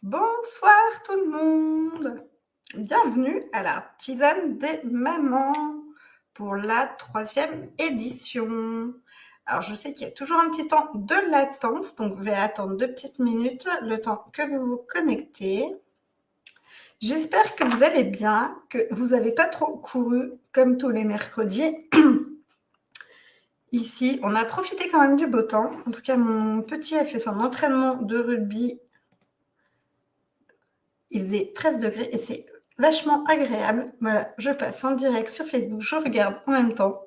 Bonsoir tout le monde. Bienvenue à la tisane des mamans pour la 3e édition. Alors je sais qu'il y a toujours un petit temps de latence, donc je vais attendre 2 petites minutes, le temps que vous vous connectez. J'espère que vous allez bien, que vous n'avez pas trop couru comme tous les mercredis. Ici, on a profité quand même du beau temps. En tout cas, mon petit a fait son entraînement de rugby. Il faisait 13 degrés et c'est vachement agréable. Voilà, je passe en direct sur Facebook, je regarde en même temps.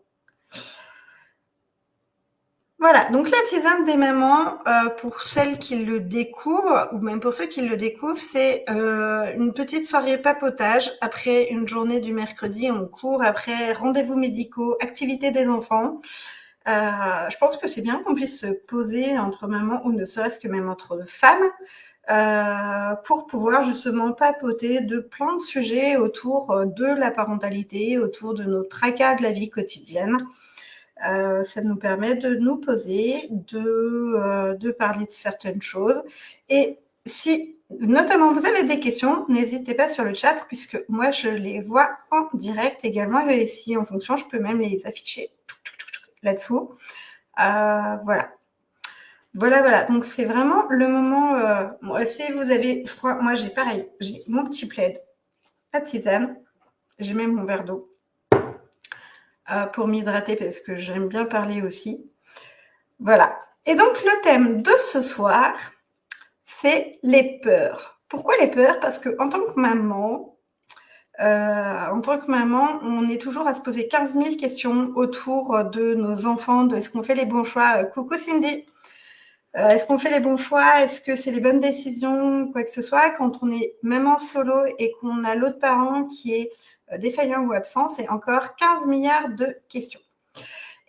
Voilà, donc la tisane des mamans, pour celles qui le découvrent, ou même pour ceux qui le découvrent, c'est une petite soirée papotage après une journée du mercredi. On court après rendez-vous médicaux, activités des enfants. Je pense que c'est bien qu'on puisse se poser entre mamans, ou ne serait-ce que même entre femmes, pour pouvoir justement papoter de plein de sujets autour de la parentalité, autour de nos tracas de la vie quotidienne. Ça nous permet de nous poser, de parler de certaines choses. Et si notamment vous avez des questions, n'hésitez pas sur le chat puisque moi je les vois en direct également. Et si en fonction, je peux même les afficher là-dessous. Voilà. Voilà. Donc c'est vraiment le moment. Si vous avez froid, moi j'ai pareil. J'ai mon petit plaid, la tisane. J'ai même mon verre d'eau pour m'hydrater parce que j'aime bien parler aussi. Voilà. Et donc le thème de ce soir, c'est les peurs. Pourquoi les peurs? Parce que en tant que maman, on est toujours à se poser 15 000 questions autour de nos enfants, de est-ce qu'on fait les bons choix. Coucou Cindy. Est-ce qu'on fait les bons choix? Est-ce que c'est les bonnes décisions? Quoi que ce soit, quand on est maman solo et qu'on a l'autre parent qui est défaillant ou absent, c'est encore 15 milliards de questions.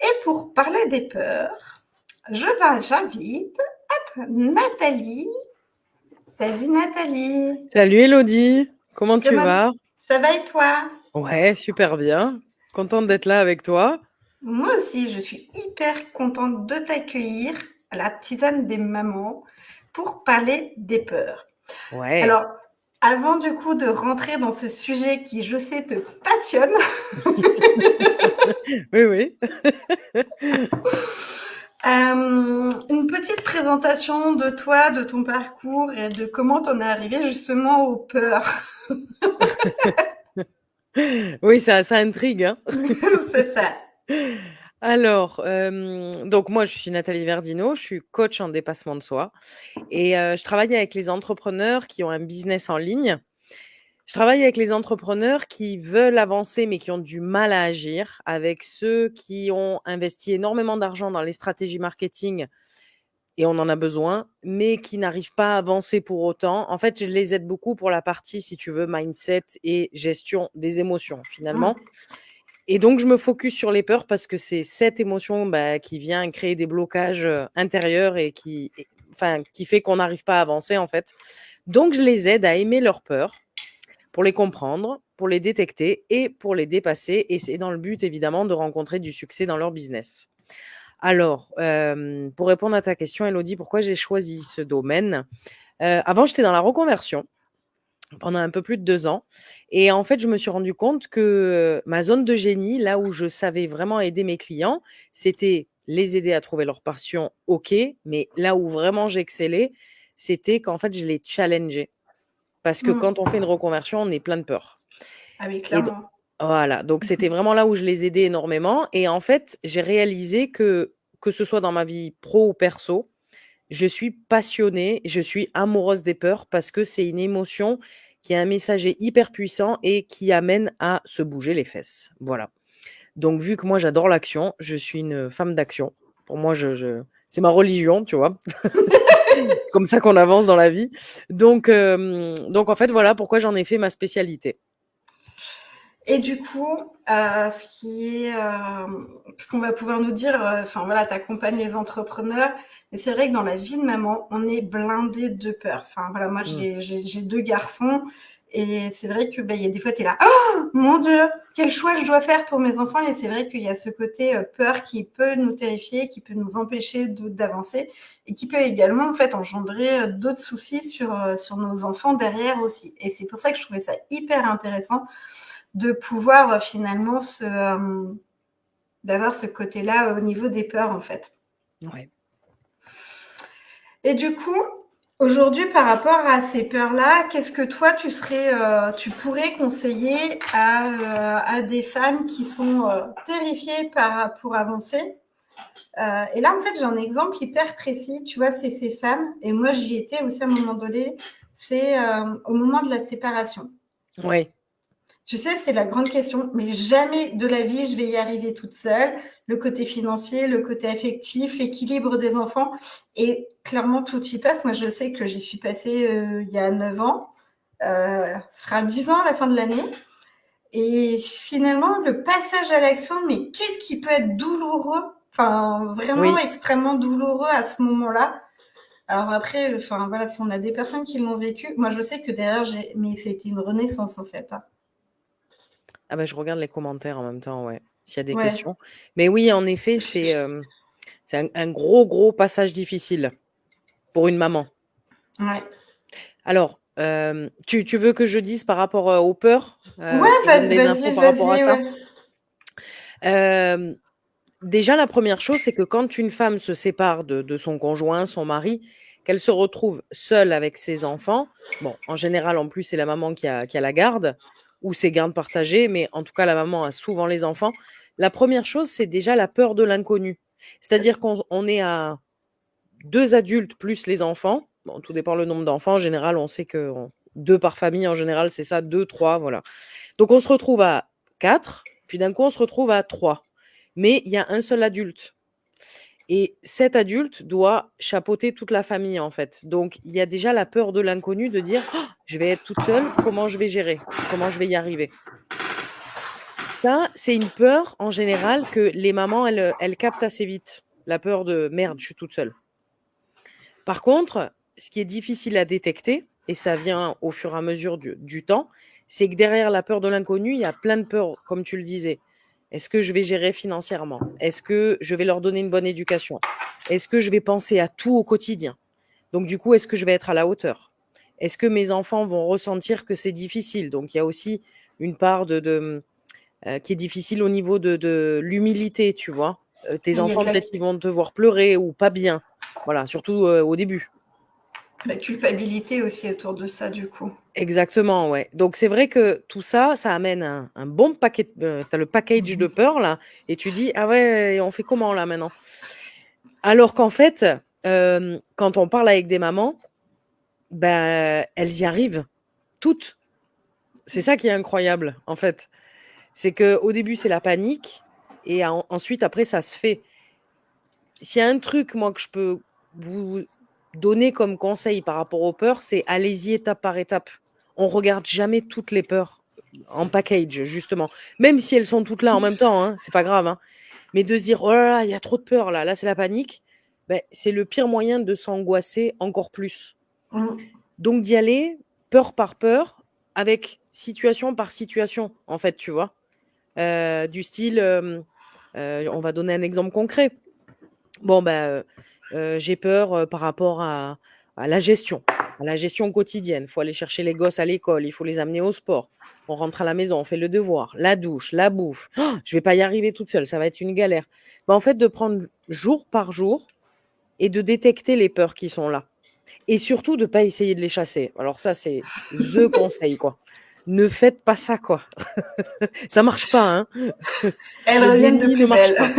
Et pour parler des peurs, j'invite Nathalie. Salut Nathalie. Salut Elodie, comment tu Comment vas? ça va et toi? Ouais, super bien. Contente d'être là avec toi. Moi aussi, je suis hyper contente de t'accueillir à la tisane des mamans pour parler des peurs. Ouais. Alors, avant du coup de rentrer dans ce sujet qui, je sais, te passionne, Oui. une petite présentation de toi, de ton parcours et de comment t'en es arrivé justement aux peurs. Oui, ça intrigue, hein. C'est ça. Alors, donc moi, je suis Nathalie Verdino, je suis coach en dépassement de soi et je travaille avec les entrepreneurs qui ont un business en ligne. Je travaille avec les entrepreneurs qui veulent avancer, mais qui ont du mal à agir, avec ceux qui ont investi énormément d'argent dans les stratégies marketing et on en a besoin, mais qui n'arrivent pas à avancer pour autant. En fait, je les aide beaucoup pour la partie, si tu veux, mindset et gestion des émotions, finalement. Et donc, je me focus sur les peurs parce que c'est cette émotion qui vient créer des blocages intérieurs et qui fait qu'on n'arrive pas à avancer, en fait. Donc, je les aide à aimer leurs peurs pour les comprendre, pour les détecter et pour les dépasser. Et c'est dans le but, évidemment, de rencontrer du succès dans leur business. Alors, pour répondre à ta question, Elodie, pourquoi j'ai choisi ce domaine? Avant, j'étais dans la reconversion pendant un peu plus de 2 ans et en fait, je me suis rendu compte que ma zone de génie, là où je savais vraiment aider mes clients, c'était les aider à trouver leur passion, OK, mais là où vraiment j'excellais, c'était qu'en fait, je les challengeais. Parce que Mm. quand on fait une reconversion, on est plein de peur Ah oui, et clairement. voilà, donc c'était vraiment là où je les aidais énormément et en fait, j'ai réalisé que ce soit dans ma vie pro ou perso, je suis passionnée, je suis amoureuse des peurs parce que c'est une émotion qui a un messager hyper puissant et qui amène à se bouger les fesses. Voilà. Donc vu que moi j'adore l'action, je suis une femme d'action. Pour moi, c'est ma religion, tu vois? C'est comme ça qu'on avance dans la vie. Donc en fait, voilà pourquoi j'en ai fait ma spécialité. Et du coup, ce qu'on va pouvoir nous dire, enfin voilà, tu accompagnes les entrepreneurs, mais c'est vrai que dans la vie de maman, on est blindé de peur. Enfin voilà, moi Mmh. j'ai 2 garçons Et c'est vrai que il y a des fois, tu es là, oh mon Dieu, quel choix je dois faire pour mes enfants. Et c'est vrai qu'il y a ce côté peur qui peut nous terrifier, qui peut nous empêcher d'avancer et qui peut également en fait engendrer d'autres soucis sur nos enfants derrière aussi. Et c'est pour ça que je trouvais ça hyper intéressant de pouvoir finalement d'avoir ce côté-là au niveau des peurs en fait. Ouais. Et du coup, aujourd'hui, par rapport à ces peurs-là, qu'est-ce que toi, tu pourrais conseiller à des femmes qui sont terrifiées pour avancer? Et là, en fait, j'ai un exemple hyper précis. Tu vois, c'est ces femmes, et moi, j'y étais aussi à un moment donné, c'est au moment de la séparation. Ouais. Tu sais, c'est la grande question, mais jamais de la vie, je vais y arriver toute seule. Le côté financier, le côté affectif, l'équilibre des enfants. Et clairement, tout y passe. Moi, je sais que j'y suis passée il y a 9 ans. Ça fera 10 ans à la fin de l'année. Et finalement, le passage à l'action, mais qu'est-ce qui peut être douloureux? Enfin, vraiment Oui. extrêmement douloureux à ce moment-là. Alors après, enfin, voilà, si on a des personnes qui l'ont vécu, moi, je sais que derrière, mais c'était une renaissance, en fait. Ah bah, je regarde les commentaires en même temps, ouais, s'il y a des Ouais. questions. Mais oui, en effet, c'est un gros passage difficile pour une maman. Ouais. Alors, tu veux que je dise par rapport, aux peurs? Ouais, Que je donne des infos par rapport à vas-y, ça? ouais. Déjà, la première chose, c'est que quand une femme se sépare de son conjoint, son mari, qu'elle se retrouve seule avec ses enfants, bon, en général, en plus, c'est la maman qui a la garde ou c'est garde partagée, mais en tout cas, la maman a souvent les enfants. La première chose, c'est déjà la peur de l'inconnu. C'est-à-dire qu'on est à 2 adultes plus les enfants. Bon, tout dépend le nombre d'enfants. En général, on sait que 2 par famille, en général, c'est ça, 2, 3, voilà. Donc on se retrouve à 4, puis d'un coup, on se retrouve à 3. Mais il y a un seul adulte. Et cet adulte doit chapeauter toute la famille, en fait. Donc, il y a déjà la peur de l'inconnu, de dire: «Oh, je vais être toute seule, comment je vais gérer? Comment je vais y arriver?» Ça, c'est une peur, en général, que les mamans, elles captent assez vite. La peur de: «Merde, je suis toute seule». Par contre, ce qui est difficile à détecter, et ça vient au fur et à mesure du temps, c'est que derrière la peur de l'inconnu, il y a plein de peurs, comme tu le disais. Est-ce que je vais gérer financièrement? Est-ce que je vais leur donner une bonne éducation? Est-ce que je vais penser à tout au quotidien? Donc du coup, est-ce que je vais être à la hauteur? Est-ce que mes enfants vont ressentir que c'est difficile? Donc il y a aussi une part qui est difficile au niveau de l'humilité, tu vois? Tes Il y a de enfants, peut-être, ils vont te voir pleurer ou pas bien. Voilà, surtout, au début. la culpabilité aussi autour de ça, du coup. Exactement, ouais. Donc c'est vrai que tout ça, ça amène un bon paquet tu as le package de peur là et tu dis: «Ah ouais, et on fait comment là maintenant?» Alors qu'en fait, quand on parle avec des mamans, bah, elles y arrivent, toutes. C'est ça qui est incroyable, en fait. C'est qu'au début, c'est la panique et ensuite après ça se fait. S'il y a un truc, moi, que je peux vous donner comme conseil par rapport aux peurs, c'est allez-y étape par étape. On regarde jamais toutes les peurs en package, justement. Même si elles sont toutes là en même temps, hein, c'est pas grave, hein. Mais de se dire: «Oh là là, il y a trop de peur là, là c'est la panique», beh, c'est le pire moyen de s'angoisser encore plus. Mmh. Donc d'y aller peur par peur, avec situation par situation, en fait, tu vois? Du style, on va donner un exemple concret. Bon, bah, j'ai peur, par rapport à la gestion quotidienne. Il faut aller chercher les gosses à l'école, il faut les amener au sport. On rentre à la maison, on fait le devoir, la douche, la bouffe. Oh, je vais pas y arriver toute seule, ça va être une galère. Bah, en fait, de prendre jour par jour et de détecter les peurs qui sont là et surtout de pas essayer de les chasser. Alors ça, c'est the conseil, quoi. Ne faites pas ça, quoi. Ça marche pas, hein. Elles Le reviennent de déni ne plus marche belle.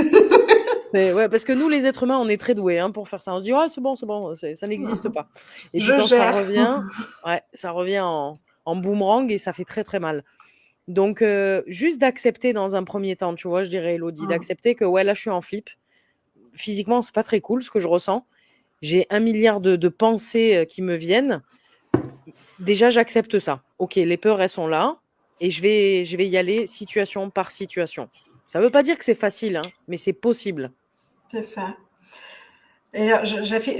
pas. Ouais, parce que nous, les êtres humains, on est très doués, hein, pour faire ça. On se dit: «Ah, c'est bon, ça n'existe pas» et puis Je quand ça gère. revient, ouais, ça revient en boomerang et ça fait très, très mal. Donc juste d'accepter dans un premier temps, tu vois? Je dirais, Élodie, Mmh. d'accepter que, ouais, là, je suis en flip. Physiquement, c'est pas très cool ce que je ressens. J'ai 1 milliard de pensées, qui me viennent. Déjà, j'accepte ça. OK, les peurs, elles sont là et je vais y aller situation par situation. Ça veut pas dire que c'est facile, hein, mais c'est possible. C'est ça. D'ailleurs,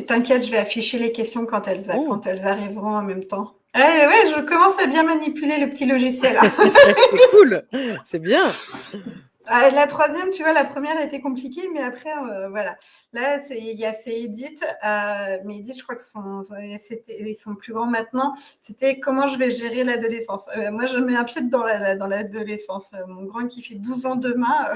t'inquiète, je vais afficher les questions Oh! quand elles arriveront en même temps. Ouais, ouais, je commence à bien manipuler le petit logiciel, là. C'est cool, c'est bien. Ah, la troisième, tu vois, la première a été compliquée, mais après, voilà. Là, c'est Edith. Mais Edith, je crois que ils sont plus grands maintenant. C'était comment je vais gérer l'adolescence. Moi, je mets un pied dans l'adolescence. Mon grand qui fait 12 ans demain,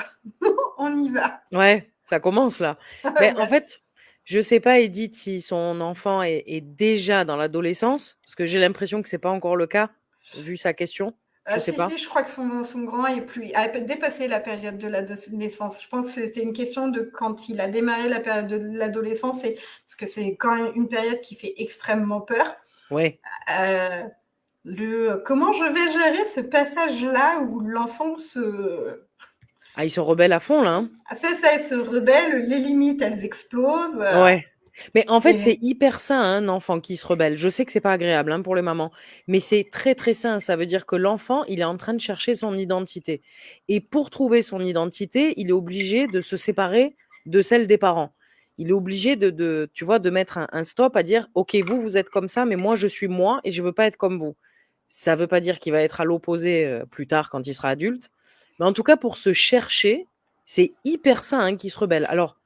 on y va. Ouais, ça commence là. Mais en fait, je sais pas, Edith, si son enfant est déjà dans l'adolescence, parce que j'ai l'impression que c'est pas encore le cas, vu sa question. Je sais Si, pas. si, je crois que son grand a dépassé la période de l'adolescence. Je pense que c'était une question de quand il a démarré la période de l'adolescence, parce que c'est quand même une période qui fait extrêmement peur. Ouais. Euh, Comment je vais gérer ce passage-là où l'enfant se... Ah, il se rebelle à fond là, hein. Ça, elle se rebelle, les limites, elles explosent. Ouais. Mais en fait, c'est Et hyper sain, hein, un enfant qui se rebelle. Je sais que c'est pas agréable, hein, pour les mamans, mais c'est très, très sain. Ça veut dire que l'enfant, il est en train de chercher son identité et pour trouver son identité, il est obligé de se séparer de celle des parents. Il est obligé tu vois, de mettre un stop à dire: «OK, vous êtes comme ça, mais moi, je suis moi et je veux pas être comme vous». Ça veut pas dire qu'il va être à l'opposé, plus tard quand il sera adulte, mais en tout cas, pour se chercher, c'est hyper sain, hein, qu'il se rebelle. Alors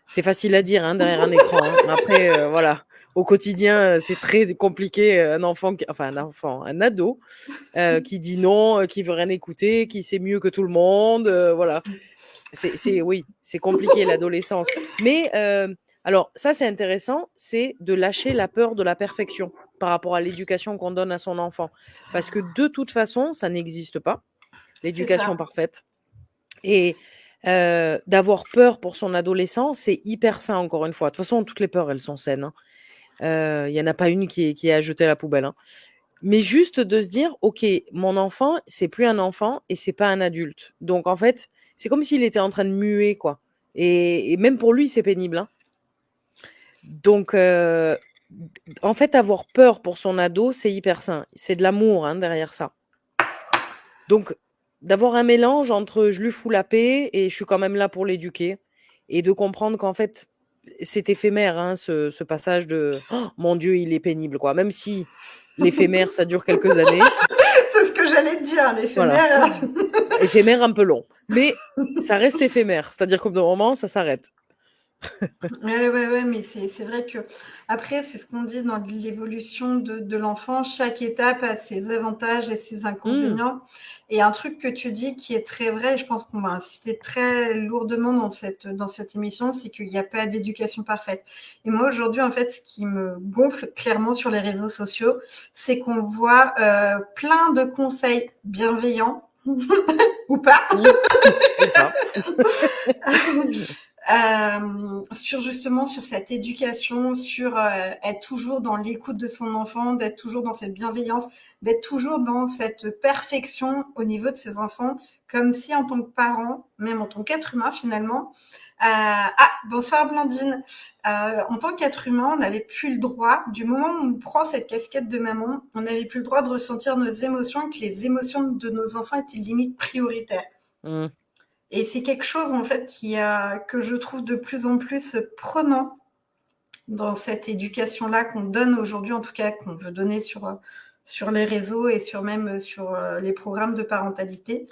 c'est facile à dire, hein, derrière un écran, hein. Après, voilà, au quotidien, c'est très compliqué, un ado, qui dit non, qui veut rien écouter, qui sait mieux que tout le monde, voilà. Oui, c'est compliqué l'adolescence. Mais, alors ça, c'est intéressant, c'est de lâcher la peur de la perfection par rapport à l'éducation qu'on donne à son enfant. Parce que de toute façon, ça n'existe pas, c'est l'éducation ça. parfaite. Et d'avoir peur pour son adolescent, c'est hyper sain, encore une fois. De toute façon, toutes les peurs, elles sont saines, hein. Il y en a pas une qui est à jeter à la poubelle, hein. Mais juste de se dire: «OK, mon enfant, c'est plus un enfant et c'est pas un adulte». Donc en fait, c'est comme s'il était en train de muer, quoi, et même pour lui, c'est pénible, hein. Donc en fait, avoir peur pour son ado, c'est hyper sain. C'est de l'amour, hein, derrière ça. Donc, d'avoir un mélange entre je lui fous la paix et je suis quand même là pour l'éduquer, et de comprendre qu'en fait, c'est éphémère, hein, ce passage de «Oh mon Dieu, il est pénible», quoi. Même si l'éphémère, ça dure quelques années, C'est ce que j'allais te dire, voilà. l'éphémère. Éphémère un peu long, mais ça reste éphémère. C'est-à-dire qu'au bout d'un moment, ça s'arrête. Ouais, ouais, ouais, mais c'est vrai que après, c'est ce qu'on dit dans l'évolution de l'enfant. Chaque étape a ses avantages et ses Mmh. inconvénients. Et un truc que tu dis qui est très vrai, et je pense qu'on va insister très lourdement dans cette émission, c'est qu'il n'y a pas d'éducation parfaite. Et moi, aujourd'hui, en fait, ce qui me gonfle clairement sur les réseaux sociaux, c'est qu'on voit plein de conseils bienveillants ou pas. Mmh. Ou pas. Sur justement sur cette éducation, sur être toujours dans l'écoute de son enfant, d'être toujours dans cette bienveillance, d'être toujours dans cette perfection au niveau de ses enfants, comme si en tant que parent, même en tant qu'être humain finalement, bonsoir Blandine, en tant qu'être humain, on n'avait plus le droit, du moment où on prend cette casquette de maman, on n'avait plus le droit de ressentir nos émotions, que les émotions de nos enfants étaient limite prioritaires. Mmh. Et c'est quelque chose en fait que je trouve de plus en plus prenant dans cette éducation-là qu'on donne aujourd'hui, en tout cas qu'on veut donner sur les réseaux et sur les programmes de parentalité.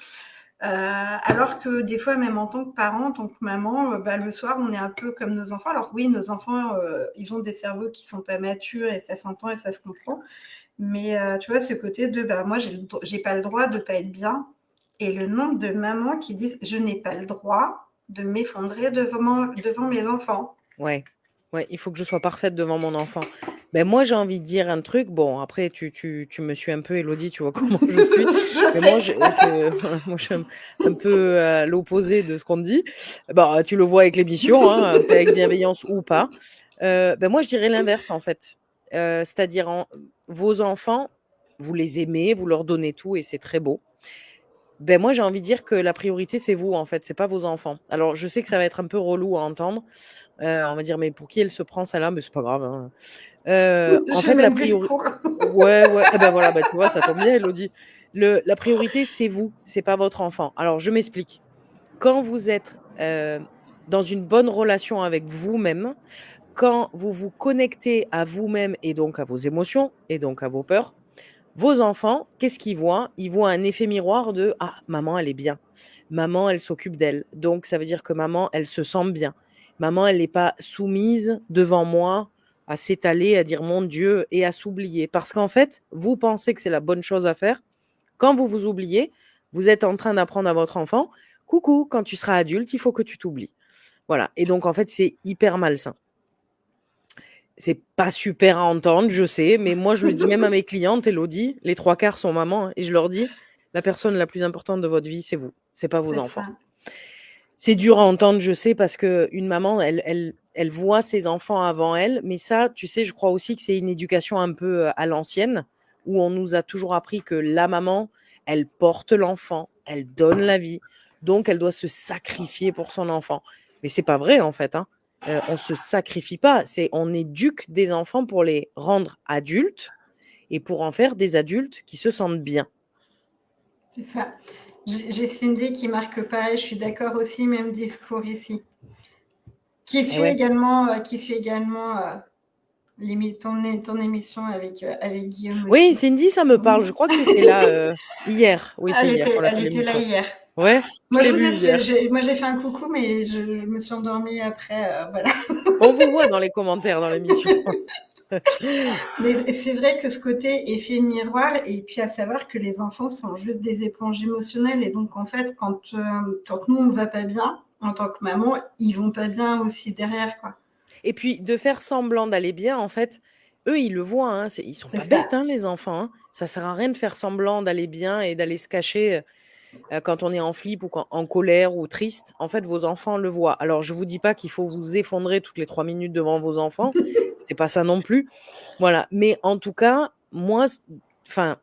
Alors que des fois, même en tant que parent, en tant que maman, le soir, on est un peu comme nos enfants. Alors oui, nos enfants, ils ont des cerveaux qui sont pas matures et ça s'entend et ça se comprend. Mais tu vois, ce côté de moi, j'ai pas le droit de pas être bien. Et le nombre de mamans qui disent je n'ai pas le droit de m'effondrer devant mes enfants. Ouais, ouais, il faut que je sois parfaite devant mon enfant. Ben moi, j'ai envie de dire un truc, bon après tu me suis un peu, Élodie, tu vois comment je suis, Je mais moi sais. je voilà, moi je suis un peu à l'opposé de ce qu'on te dit. Bah, tu le vois avec l'émission, hein, fait avec bienveillance ou pas. Ben moi je dirais l'inverse en fait. C'est-à-dire vos enfants, vous les aimez, vous leur donnez tout et c'est très beau. Ben moi j'ai envie de dire que la priorité c'est vous en fait, c'est pas vos enfants. Alors je sais que ça va être un peu relou à entendre. On va dire: «Mais pour qui elle se prend celle-là?» Mais c'est pas grave, hein. En J'ai le fait, la même priori discours. ouais, ouais, et ben voilà, bah, tu vois, ça tombe bien, Élodie. La priorité, c'est vous, c'est pas votre enfant. Alors je m'explique. Quand vous êtes, dans une bonne relation avec vous-même, quand vous vous connectez à vous-même et donc à vos émotions et donc à vos peurs, Vos enfants, qu'est-ce qu'ils voient? Ils voient un effet miroir de: «Ah, maman, elle est bien. Maman, elle s'occupe d'elle. Donc ça veut dire que maman, elle se sent bien. Maman, elle n'est pas soumise devant moi à s'étaler, à dire: "Mon Dieu" et à s'oublier». Parce qu'en fait, vous pensez que c'est la bonne chose à faire. Quand vous vous oubliez, vous êtes en train d'apprendre à votre enfant: «Coucou, quand tu seras adulte, il faut que tu t'oublies». Voilà et donc en fait, c'est hyper malsain. C'est pas super à entendre, je sais, mais moi, je le dis même à mes clientes, Élodie, les 3/4 sont mamans, hein, et je leur dis: «La personne la plus importante de votre vie, c'est vous, c'est pas vos C'est enfants». ça. C'est dur à entendre, je sais, parce qu'une maman, elle voit ses enfants avant elle, mais ça, tu sais, je crois aussi que c'est une éducation un peu, à l'ancienne, où on nous a toujours appris que la maman, elle porte l'enfant, elle donne la vie, donc elle doit se sacrifier pour son enfant. Mais c'est pas vrai, en fait, hein. On se sacrifie pas, on éduque des enfants pour les rendre adultes et pour en faire des adultes qui se sentent bien. C'est ça. J'ai Cindy qui marque pareil, je suis d'accord aussi, même discours ici. Qui Et suit ouais. également, ton émission avec Guillaume Oui, aussi. Cindy, ça me parle. Je crois que tu étais là, hier. Oui, c'est hier qu'on a Elle fait était là l'émission. hier. Ouais, je Moi, t'ai vu hier. moi, j'ai fait un coucou, mais je me suis endormie après, voilà. On vous voit dans les commentaires dans l'émission. Mais c'est vrai que ce côté effet miroir, et puis à savoir que les enfants sont juste des éponges émotionnelles, et donc en fait, quand nous on va pas bien en tant que maman, ils vont pas bien aussi derrière, quoi. Et puis de faire semblant d'aller bien, en fait, eux, ils le voient, hein, ils sont C'est pas ça. bêtes, hein, les enfants, hein. Ça sert à rien de faire semblant d'aller bien et d'aller se cacher, quand on est en flip ou quand en colère ou triste. En fait, vos enfants le voient. Alors je vous dis pas qu'il faut vous effondrer toutes les 3 minutes devant vos enfants, c'est pas ça non plus. Voilà, mais en tout cas, moi, enfin,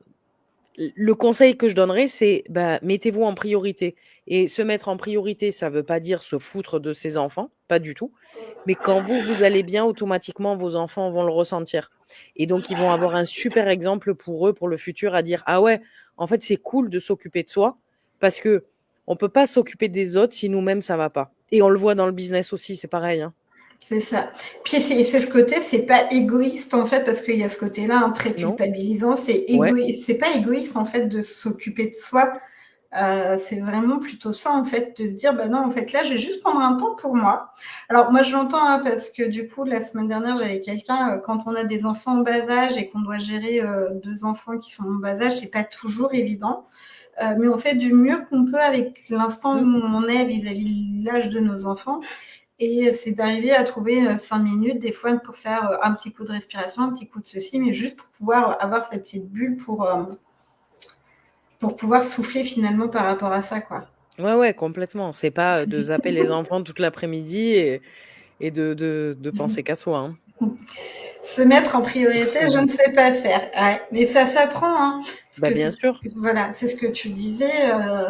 le conseil que je donnerais, c'est, bah, mettez-vous en priorité et se mettre en priorité, ça veut pas dire se foutre de ses enfants, pas du tout. Mais quand vous allez bien, automatiquement, vos enfants vont le ressentir et donc ils vont avoir un super exemple pour eux, pour le futur à dire: «Ah ouais, en fait, c'est cool de s'occuper de soi parce qu'on peut pas s'occuper des autres si nous-mêmes ça va pas» et on le voit dans le business aussi, c'est pareil, hein. C'est ça. Puis c'est ce côté, c'est pas égoïste en fait, parce qu'il y a ce côté-là, hein, très Non? culpabilisant. Ouais. C'est pas égoïste en fait de s'occuper de soi. C'est vraiment plutôt ça en fait, de se dire bah non, en fait là, je vais juste prendre un temps pour moi. Alors moi, je l'entends, hein, parce que du coup, la semaine dernière, j'avais quelqu'un, quand on a des enfants en bas âge et qu'on doit gérer deux enfants qui sont en bas âge, c'est pas toujours évident. Mais on fait du mieux qu'on peut avec l'instant où Mmh. on est vis-à-vis de l'âge de nos enfants. Et c'est d'arriver à trouver 5 minutes, des fois, pour faire un petit coup de respiration, un petit coup de ceci, mais juste pour pouvoir avoir cette petite bulle pour pouvoir souffler finalement par rapport à ça, quoi. Ouais, ouais, complètement. C'est pas, de zapper les enfants toute l'après-midi et de penser qu'à soi, hein. Se mettre en priorité, je ne sais pas faire. Ouais, mais ça s'apprend, hein. Parce Bah, que bien sûr. voilà, c'est ce que tu disais.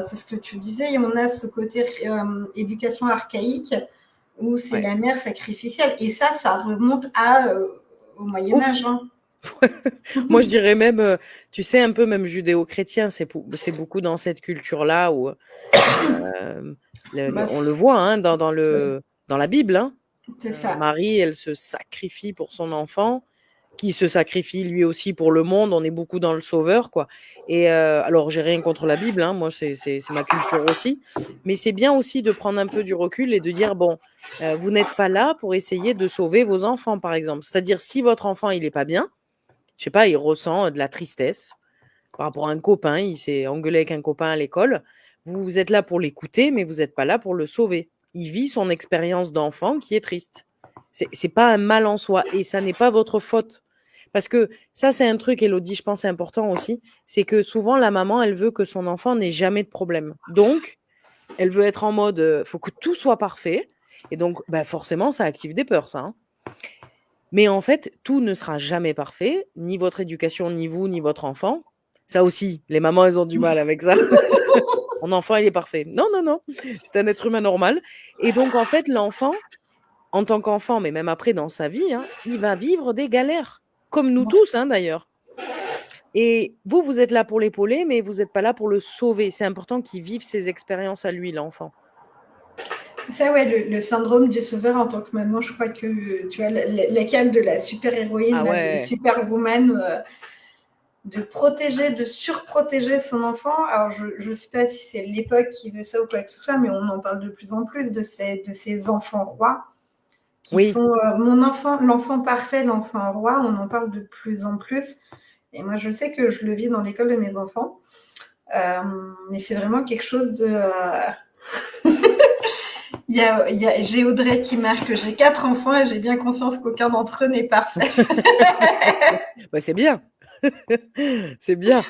C'est ce que tu disais. Et on a ce côté éducation archaïque où c'est Ouais. la mère sacrificielle. Et ça remonte au Moyen Ouf! Âge, hein. Moi, je dirais même, tu sais, un peu même judéo-chrétien, c'est beaucoup dans cette culture-là où, Bah, on le voit, hein, dans la Bible, hein. c'est ça. Marie, elle se sacrifie pour son enfant, qui se sacrifie lui aussi pour le monde. On est beaucoup dans le sauveur, quoi et alors j'ai rien contre la Bible, hein, moi c'est ma culture aussi, mais c'est bien aussi de prendre un peu du recul et de dire: «Bon, vous n'êtes pas là pour essayer de sauver vos enfants», par exemple. C'est-à-dire si votre enfant, il est pas bien, je sais pas, il ressent, de la tristesse par rapport à un copain, il s'est engueulé avec un copain à l'école. Vous êtes là pour l'écouter, mais vous êtes pas là pour le sauver. Il vit son expérience d'enfant qui est triste. C'est pas un mal en soi et ça n'est pas votre faute. Parce que ça, c'est un truc, Élodie, je pense c'est important aussi, c'est que souvent la maman, elle veut que son enfant n'ait jamais de problème. Donc, elle veut être en mode, faut que tout soit parfait et donc, bah, forcément, ça active des peurs ça, hein. Mais en fait, tout ne sera jamais parfait, ni votre éducation, ni vous, ni votre enfant. Ça aussi, les mamans, elles ont du mal avec ça. Mon enfant, il est parfait. Non, non, non, c'est un être humain normal et donc en fait, l'enfant, en tant qu'enfant, mais même après dans sa vie, hein, il va vivre des galères, comme nous tous, hein, d'ailleurs et vous, vous êtes là pour l'épauler, mais vous êtes pas là pour le sauver. C'est important qu'il vive ses expériences à lui, l'enfant. Ça, ouais, le syndrome du sauveur en tant que maman, je crois que tu as la came de la super-héroïne, Ah là, de ouais, Superwoman. de protéger, de surprotéger son enfant. Alors, je ne sais pas si c'est l'époque qui veut ça ou quoi que ce soit, mais on en parle de plus en plus de ces enfants rois qui Oui. sont mon enfant, l'enfant parfait, l'enfant roi. On en parle de plus en plus. Et moi, je sais que je le vis dans l'école de mes enfants. Mais c'est vraiment quelque chose de... j'ai Audrey qui marque que j'ai 4 enfants et j'ai bien conscience qu'aucun d'entre eux n'est parfait. Bah, c'est bien. C'est bien.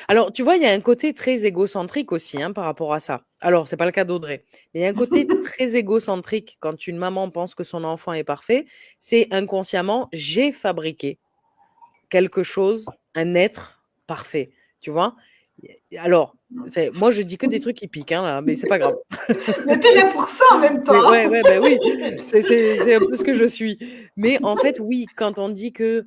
Alors, tu vois, il y a un côté très égocentrique aussi hein, par rapport à ça. Alors, c'est pas le cas d'Audrey, mais il y a un côté très égocentrique quand une maman pense que son enfant est parfait. C'est inconsciemment, j'ai fabriqué quelque chose, un être parfait. Tu vois? Alors, moi, je dis que des trucs qui piquent, hein, là, mais c'est pas grave. Mais t'es là pour ça en même temps. Mais ouais, bah oui, c'est un peu ce que je suis. Mais en fait, oui, quand on dit que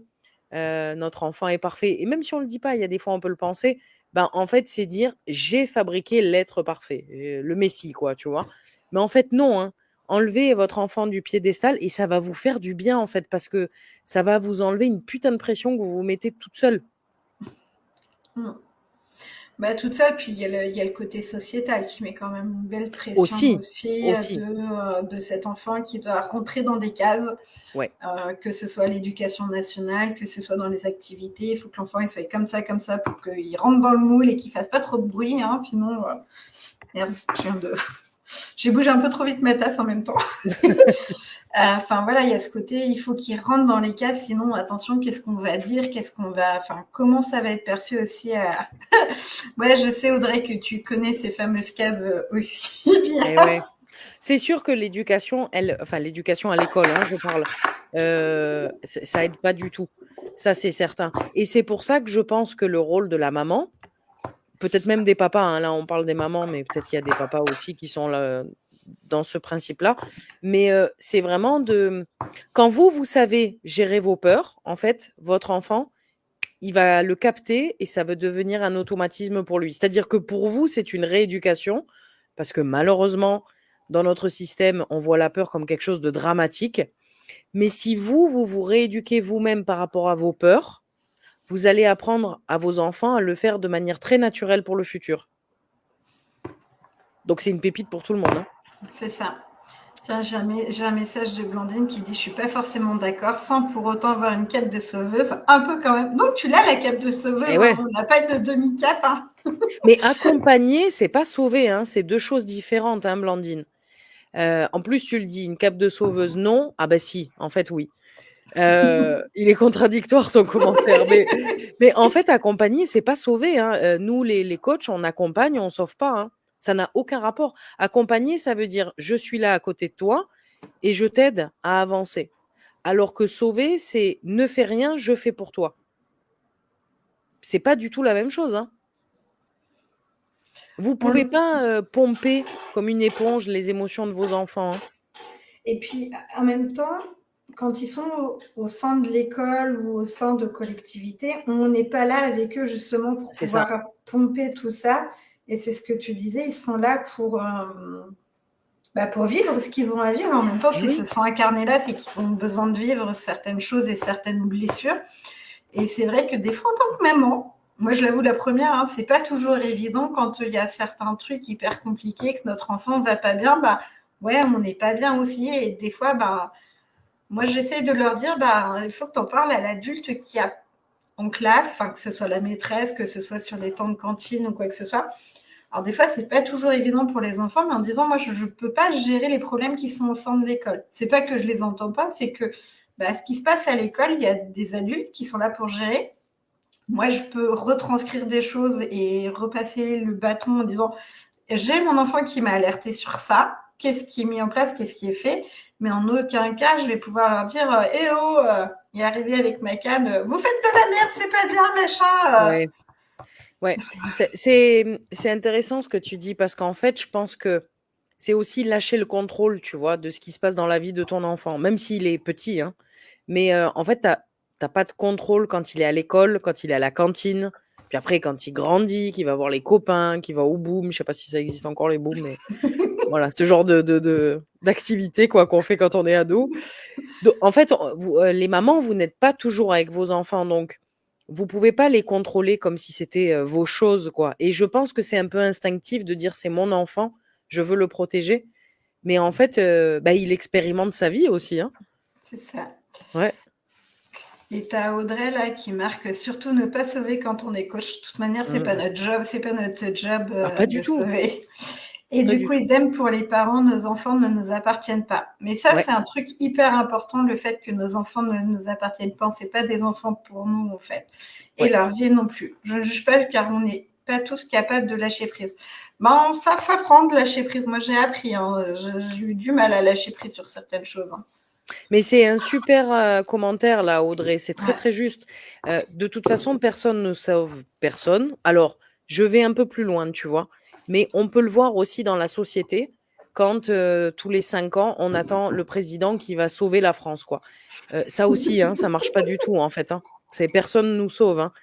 notre enfant est parfait, et même si on le dit pas, il y a des fois on peut le penser, ben en fait, c'est dire j'ai fabriqué l'être parfait, le Messie, quoi, tu vois. Mais en fait, non, hein. Enlevez votre enfant du piédestal et ça va vous faire du bien, en fait, parce que ça va vous enlever une putain de pression que vous vous mettez toute seule. Bah, toute seule, puis il y a le côté sociétal qui met quand même une belle pression Aussi, aussi aussi, de cet enfant qui doit rentrer dans des cases, ouais. que ce soit l'éducation nationale, que ce soit dans les activités. Il faut que l'enfant il soit comme ça, pour qu'il rentre dans le moule et qu'il fasse pas trop de bruit, hein, sinon, merde, j'ai bougé un peu trop vite ma tasse en même temps. Enfin voilà, il y a ce côté, il faut qu'il rentre dans les cases, sinon attention, qu'est-ce qu'on va dire, comment ça va être perçu aussi. Ouais, je sais Audrey que tu connais ces fameuses cases aussi bien. Et ouais. C'est sûr que l'éducation, enfin l'éducation à l'école, hein, je parle, ça aide pas du tout. Ça, c'est certain. Et c'est pour ça que je pense que le rôle de la maman, peut-être même des papas, hein, là on parle des mamans, mais peut-être qu'il y a des papas aussi qui sont là, dans ce principe-là. Mais c'est vraiment quand vous savez gérer vos peurs, en fait, votre enfant, il va le capter et ça va devenir un automatisme pour lui. C'est-à-dire que pour vous, c'est une rééducation, parce que malheureusement, dans notre système, on voit la peur comme quelque chose de dramatique. Mais si vous vous rééduquez vous-même par rapport à vos peurs, vous allez apprendre à vos enfants à le faire de manière très naturelle pour le futur. Donc c'est une pépite pour tout le monde. Hein. C'est ça. Tiens, j'ai un message de Blandine qui dit je suis pas forcément d'accord, sans pour autant avoir une cape de sauveuse, un peu quand même. Donc tu l'as la cape de sauveuse, Et hein, ouais. on n'a pas de demi-cape. Hein. Mais accompagner, c'est pas sauver, hein, c'est deux choses différentes, hein, Blandine. En plus, tu le dis, une cape de sauveuse, non. Ah bah si, en fait, oui. Il est contradictoire ton commentaire, mais en fait, accompagner, c'est pas sauver. Hein. Nous, les coachs, on accompagne, on sauve pas. Hein. Ça n'a aucun rapport. Accompagner, ça veut dire je suis là à côté de toi et je t'aide à avancer. Alors que sauver, c'est ne fais rien, je fais pour toi. C'est pas du tout la même chose. Hein. Vous pouvez pas pomper comme une éponge les émotions de vos enfants. Hein. Et puis, en même temps, quand ils sont au sein de l'école ou au sein de collectivités, on n'est pas là avec eux justement pour C'est ça. pouvoir pomper tout ça. Et c'est ce que tu disais, ils sont là pour vivre ce qu'ils ont à vivre. En même temps, Et s'ils se oui. sont incarnés là, c'est qu'ils ont besoin de vivre certaines choses et certaines blessures. Et c'est vrai que des fois, en tant que maman, moi je l'avoue la première, hein, c'est pas toujours évident quand il y a certains trucs hyper compliqués, que notre enfant va pas bien, bah ouais, on n'est pas bien aussi. Et des fois, bah, moi j'essaie de leur dire, bah, il faut que tu en parles à l'adulte qui a en classe, enfin que ce soit la maîtresse, que ce soit sur les temps de cantine ou quoi que ce soit. Alors des fois, c'est pas toujours évident pour les enfants, mais en disant, moi, je peux pas gérer les problèmes qui sont au sein de l'école. C'est pas que je les entends pas, c'est que bah, ce qui se passe à l'école, il y a des adultes qui sont là pour gérer. Moi, je peux retranscrire des choses et repasser le bâton en disant, j'ai mon enfant qui m'a alerté sur ça, qu'est-ce qui est mis en place, qu'est-ce qui est fait, mais en aucun cas, je vais pouvoir leur dire, eh oh, il est arrivé avec ma canne, vous faites de la merde, c'est pas bien, machin. Ouais. Ouais, c'est intéressant ce que tu dis parce qu'en fait, je pense que c'est aussi lâcher le contrôle, tu vois, de ce qui se passe dans la vie de ton enfant, même s'il est petit. Hein. Mais en fait, t'as pas de contrôle quand il est à l'école, quand il est à la cantine. Puis après, quand il grandit, qu'il va voir les copains, qu'il va au boom. Je sais pas si ça existe encore les booms, mais voilà, ce genre d'activité quoi qu'on fait quand on est ado. Donc, en fait, les mamans, vous n'êtes pas toujours avec vos enfants, donc vous pouvez pas les contrôler comme si c'était, vos choses, quoi et je pense que c'est un peu instinctif de dire: «C'est mon enfant, je veux le protéger». Mais en fait, il expérimente sa vie aussi, hein. C'est ça. Ouais. Et tu as Audrey là qui marque surtout ne pas sauver quand on est coach. De toute manière, c'est pas Mmh. notre job, c'est pas notre job Ah, pas du de tout, sauver. Et pas du du coup, tout. idem pour les parents, nos enfants ne nous appartiennent pas. Mais ça, Ouais, c'est un truc hyper important, le fait que nos enfants ne nous appartiennent pas. On fait pas des enfants pour nous, en fait. Et ouais. leur vie non plus. Je ne juge pas car on n'est pas tous capables de lâcher prise. Bon, ça s'apprend de lâcher prise. Moi, j'ai appris. Hein. J'ai eu du mal à lâcher prise sur certaines choses. Hein. Mais c'est un super, commentaire là, Audrey, c'est très, Ouais. très juste. De toute façon, personne ne sauve personne. Alors, je vais un peu plus loin, tu vois? Mais on peut le voir aussi dans la société quand, tous les 5 ans, on attend le président qui va sauver la France, quoi. Ça aussi, hein, ça marche pas du tout, en fait, hein. C'est personne nous sauve, hein.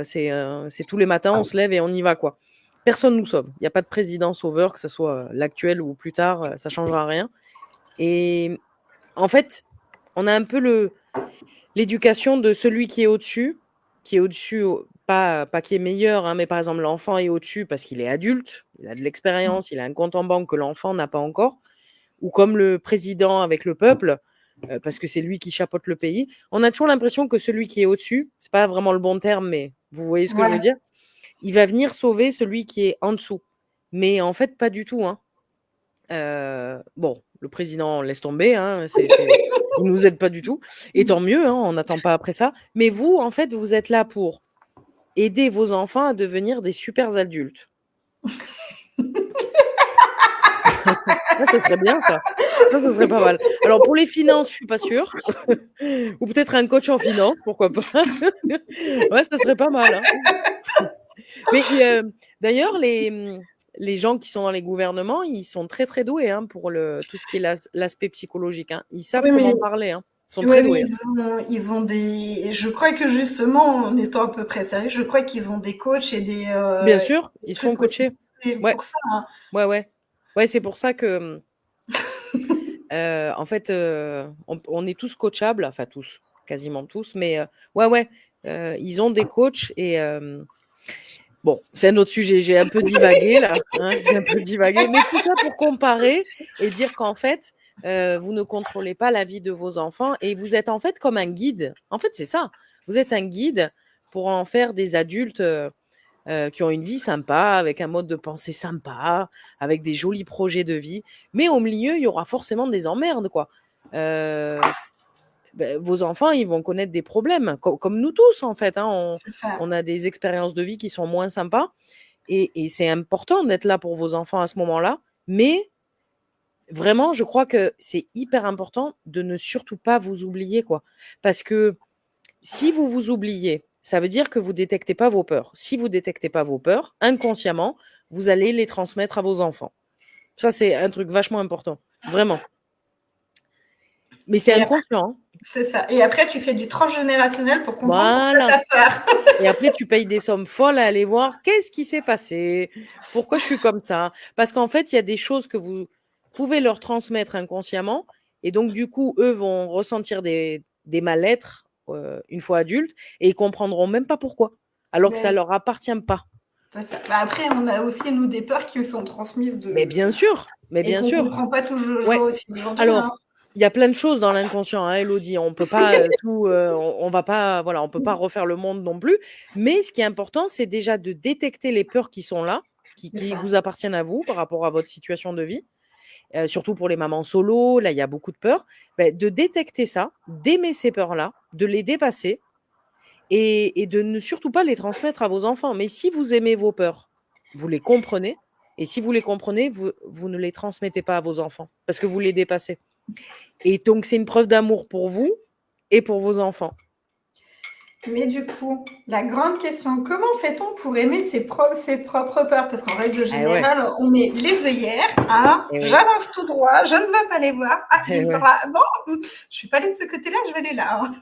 C'est tous les matins, on se lève et on y va, quoi. Personne nous sauve. Il y a pas de président sauveur, que ça soit, l'actuel ou plus tard, ça changera rien et en fait, on a un peu l'éducation de celui qui est au-dessus, pas qui est meilleur, hein, mais par exemple, l'enfant est au-dessus parce qu'il est adulte, il a de l'expérience, il a un compte en banque que l'enfant n'a pas encore, ou comme le président avec le peuple, parce que c'est lui qui chapeaute le pays. On a toujours l'impression que celui qui est au-dessus, c'est pas vraiment le bon terme, mais vous voyez ce que je veux Ouais. dire? Il va venir sauver celui qui est en dessous. Mais en fait, pas du tout, hein. Bon, le président laisse tomber, hein, il nous aide pas du tout et tant mieux, hein, on n'attend pas après ça. Mais vous, en fait, vous êtes là pour aider vos enfants à devenir des super adultes. Ah, ça serait bien ça. Ça serait pas mal. Alors pour les finances, je suis pas sûre. Ou peut-être un coach en finance, pourquoi pas. Ouais, ça serait pas mal, hein. Mais d'ailleurs, les gens qui sont dans les gouvernements, ils sont très, très doués, hein, pour tout ce qui est l'aspect psychologique, hein. Ils savent Oui, mais comment parler, hein. Ils sont ouais, très mais doués, hein. ils ont des. Je crois que justement, en étant à peu près sérieux, je crois qu'ils ont des coachs et Bien sûr, des ils se font trucs aussi coacher. Ouais, pour ça. Hein. ouais, ouais. Ouais, c'est pour ça que, en fait, on est tous coachables, enfin tous, quasiment tous, mais ouais, ouais, ils ont des coachs et bon, c'est un autre sujet. J'ai un peu divagué là, hein, j'ai un peu divagué, mais tout ça pour comparer et dire qu'en fait, vous ne contrôlez pas la vie de vos enfants et vous êtes en fait comme un guide. En fait, c'est ça. Vous êtes un guide pour en faire des adultes, qui ont une vie sympa, avec un mode de pensée sympa, avec des jolis projets de vie. Mais au milieu, il y aura forcément des emmerdes, quoi. Vos enfants, ils vont connaître des problèmes, comme nous tous, en fait. Hein. C'est ça. On a des expériences de vie qui sont moins sympas. Et c'est important d'être là pour vos enfants à ce moment-là. Mais vraiment, je crois que c'est hyper important de ne surtout pas vous oublier, quoi. Parce que si vous vous oubliez, ça veut dire que vous détectez pas vos peurs. Si vous détectez pas vos peurs, inconsciemment, vous allez les transmettre à vos enfants. Ça, c'est un truc vachement important, vraiment. Mais c'est Et après, inconscient, hein. c'est ça. Et après, tu fais du transgénérationnel pour comprendre pourquoi tu Voilà. as peur. Et après, tu payes des sommes folles à aller voir qu'est-ce qui s'est passé, pourquoi je suis comme ça. Parce qu'en fait, il y a des choses que vous pouvez leur transmettre inconsciemment, et donc du coup, eux vont ressentir des mal-être une fois adultes, et ils comprendront même pas pourquoi, alors que ça Mais leur appartient pas. c'est ça. Bah, après, on a aussi, nous, des peurs qui sont transmises Mais et bien qu'on sûr. comprend pas toujours Ouais. aussi aujourd'hui. Hein. Alors, il y a plein de choses dans l'inconscient, hein, Elodie. On peut pas tout, on va pas, voilà, on peut pas refaire le monde non plus. Mais ce qui est important, c'est déjà de détecter les peurs qui sont là, C'est qui ça. vous appartiennent à vous par rapport à votre situation de vie. Surtout pour les mamans solo, là, il y a beaucoup de peurs. De détecter ça, d'aimer ces peurs-là, de les dépasser et de ne surtout pas les transmettre à vos enfants. Mais si vous aimez vos peurs, vous les comprenez. Et si vous les comprenez, vous ne les transmettez pas à vos enfants parce que vous les dépassez. Et donc, c'est une preuve d'amour pour vous et pour vos enfants. Mais du coup, la grande question, comment fait-on pour aimer ses propres peurs? Parce qu'en règle Eh ouais, générale, on met les œillères, hein, eh oui, j'avance tout droit, je ne veux pas les voir. Ah, il y a eh une peur ouais, là. Non, je ne vais pas aller de ce côté-là, je vais aller là. Hein.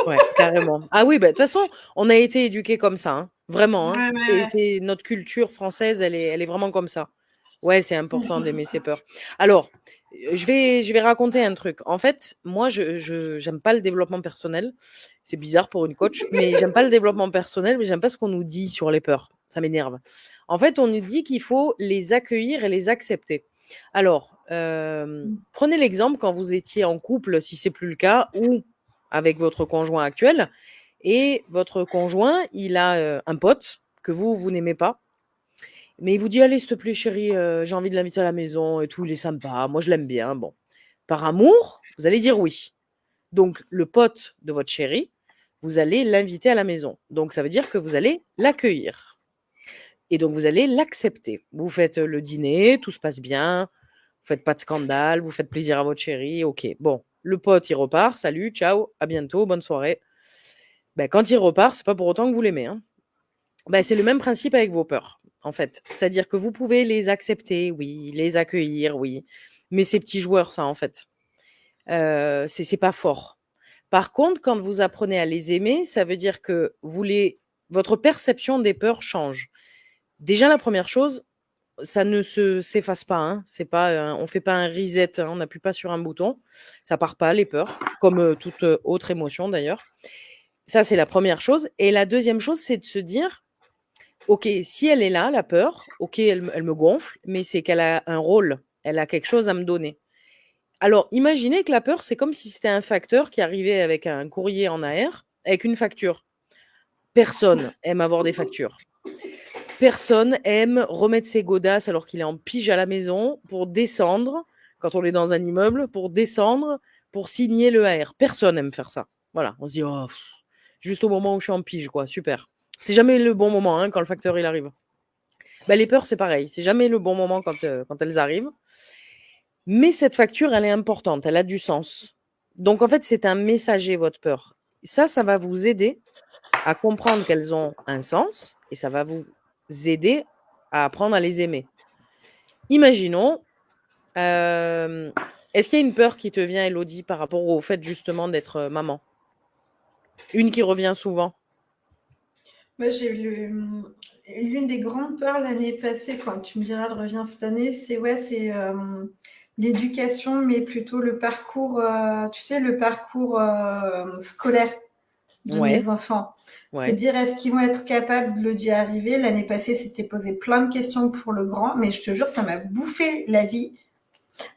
ouais, carrément. Ah oui, de toute façon, on a été éduqués comme ça, hein, vraiment. Hein. Ouais, ouais, C'est notre culture française, elle est vraiment comme ça. Ouais, c'est important d'aimer ses peurs. Alors, Je vais raconter un truc. En fait, moi, j'aime pas le développement personnel. C'est bizarre pour une coach, mais j'aime pas le développement personnel, mais j'aime pas ce qu'on nous dit sur les peurs. Ça m'énerve. En fait, on nous dit qu'il faut les accueillir et les accepter. Alors, prenez l'exemple quand vous étiez en couple, si c'est plus le cas, ou avec votre conjoint actuel, et votre conjoint, il a un pote que vous n'aimez pas, mais il vous dit: «Allez, s'il te plaît chérie, j'ai envie de l'inviter à la maison et tout, il est sympa, moi je l'aime bien». Bon, par amour, vous allez dire oui. Donc le pote de votre chérie, vous allez l'inviter à la maison. Donc ça veut dire que vous allez l'accueillir et donc vous allez l'accepter. Vous faites, le dîner, tout se passe bien, vous faites pas de scandale, vous faites plaisir à votre chérie, OK. Bon, le pote, il repart: «Salut, ciao, à bientôt, bonne soirée». Ben, quand il repart, c'est pas pour autant que vous l'aimez, hein. Bah, c'est le même principe avec vos peurs, en fait. C'est-à-dire que vous pouvez les accepter, oui, les accueillir, oui, mais c'est petits joueurs ça, en fait. C'est pas fort. Par contre, quand vous apprenez à les aimer, ça veut dire que votre perception des peurs change. Déjà, la première chose, ça ne s'efface pas, hein. C'est pas, on fait pas un reset, hein, on n'appuie pas sur un bouton. Ça part pas les peurs, comme, toute, autre émotion d'ailleurs. Ça, c'est la première chose et la deuxième chose, c'est de se dire: OK, si elle est là, la peur, OK, elle me gonfle, mais c'est qu'elle a un rôle, elle a quelque chose à me donner. Alors, imaginez que la peur, c'est comme si c'était un facteur qui arrivait avec un courrier en AR, avec une facture. Personne aime avoir des factures. Personne aime remettre ses godasses alors qu'il est en pige à la maison pour descendre, quand on est dans un immeuble, pour descendre, pour signer le AR. Personne aime faire ça. Voilà, on se dit: «Oh, juste au moment où je suis en pige, quoi, super». C'est jamais le bon moment, hein, quand le facteur il arrive. Bah, les peurs, c'est pareil, c'est jamais le bon moment quand elles arrivent. Mais cette facture, elle est importante, elle a du sens. Donc en fait, c'est un messager, votre peur. Ça va vous aider à comprendre qu'elles ont un sens et ça va vous aider à apprendre à les aimer. Imaginons, est-ce qu'il y a une peur qui te vient, Élodie, par rapport au fait justement d'être, maman? Une qui revient souvent? Moi, j'ai eu l'une des grandes peurs l'année passée, quand tu me diras, elle revient cette année, c'est l'éducation, mais plutôt le parcours, tu sais, le parcours scolaire de Ouais, mes enfants. C'est ouais. dire, est-ce qu'ils vont être capables d'y arriver? L'année passée, c'était posé plein de questions pour le grand, mais je te jure, ça m'a bouffé la vie.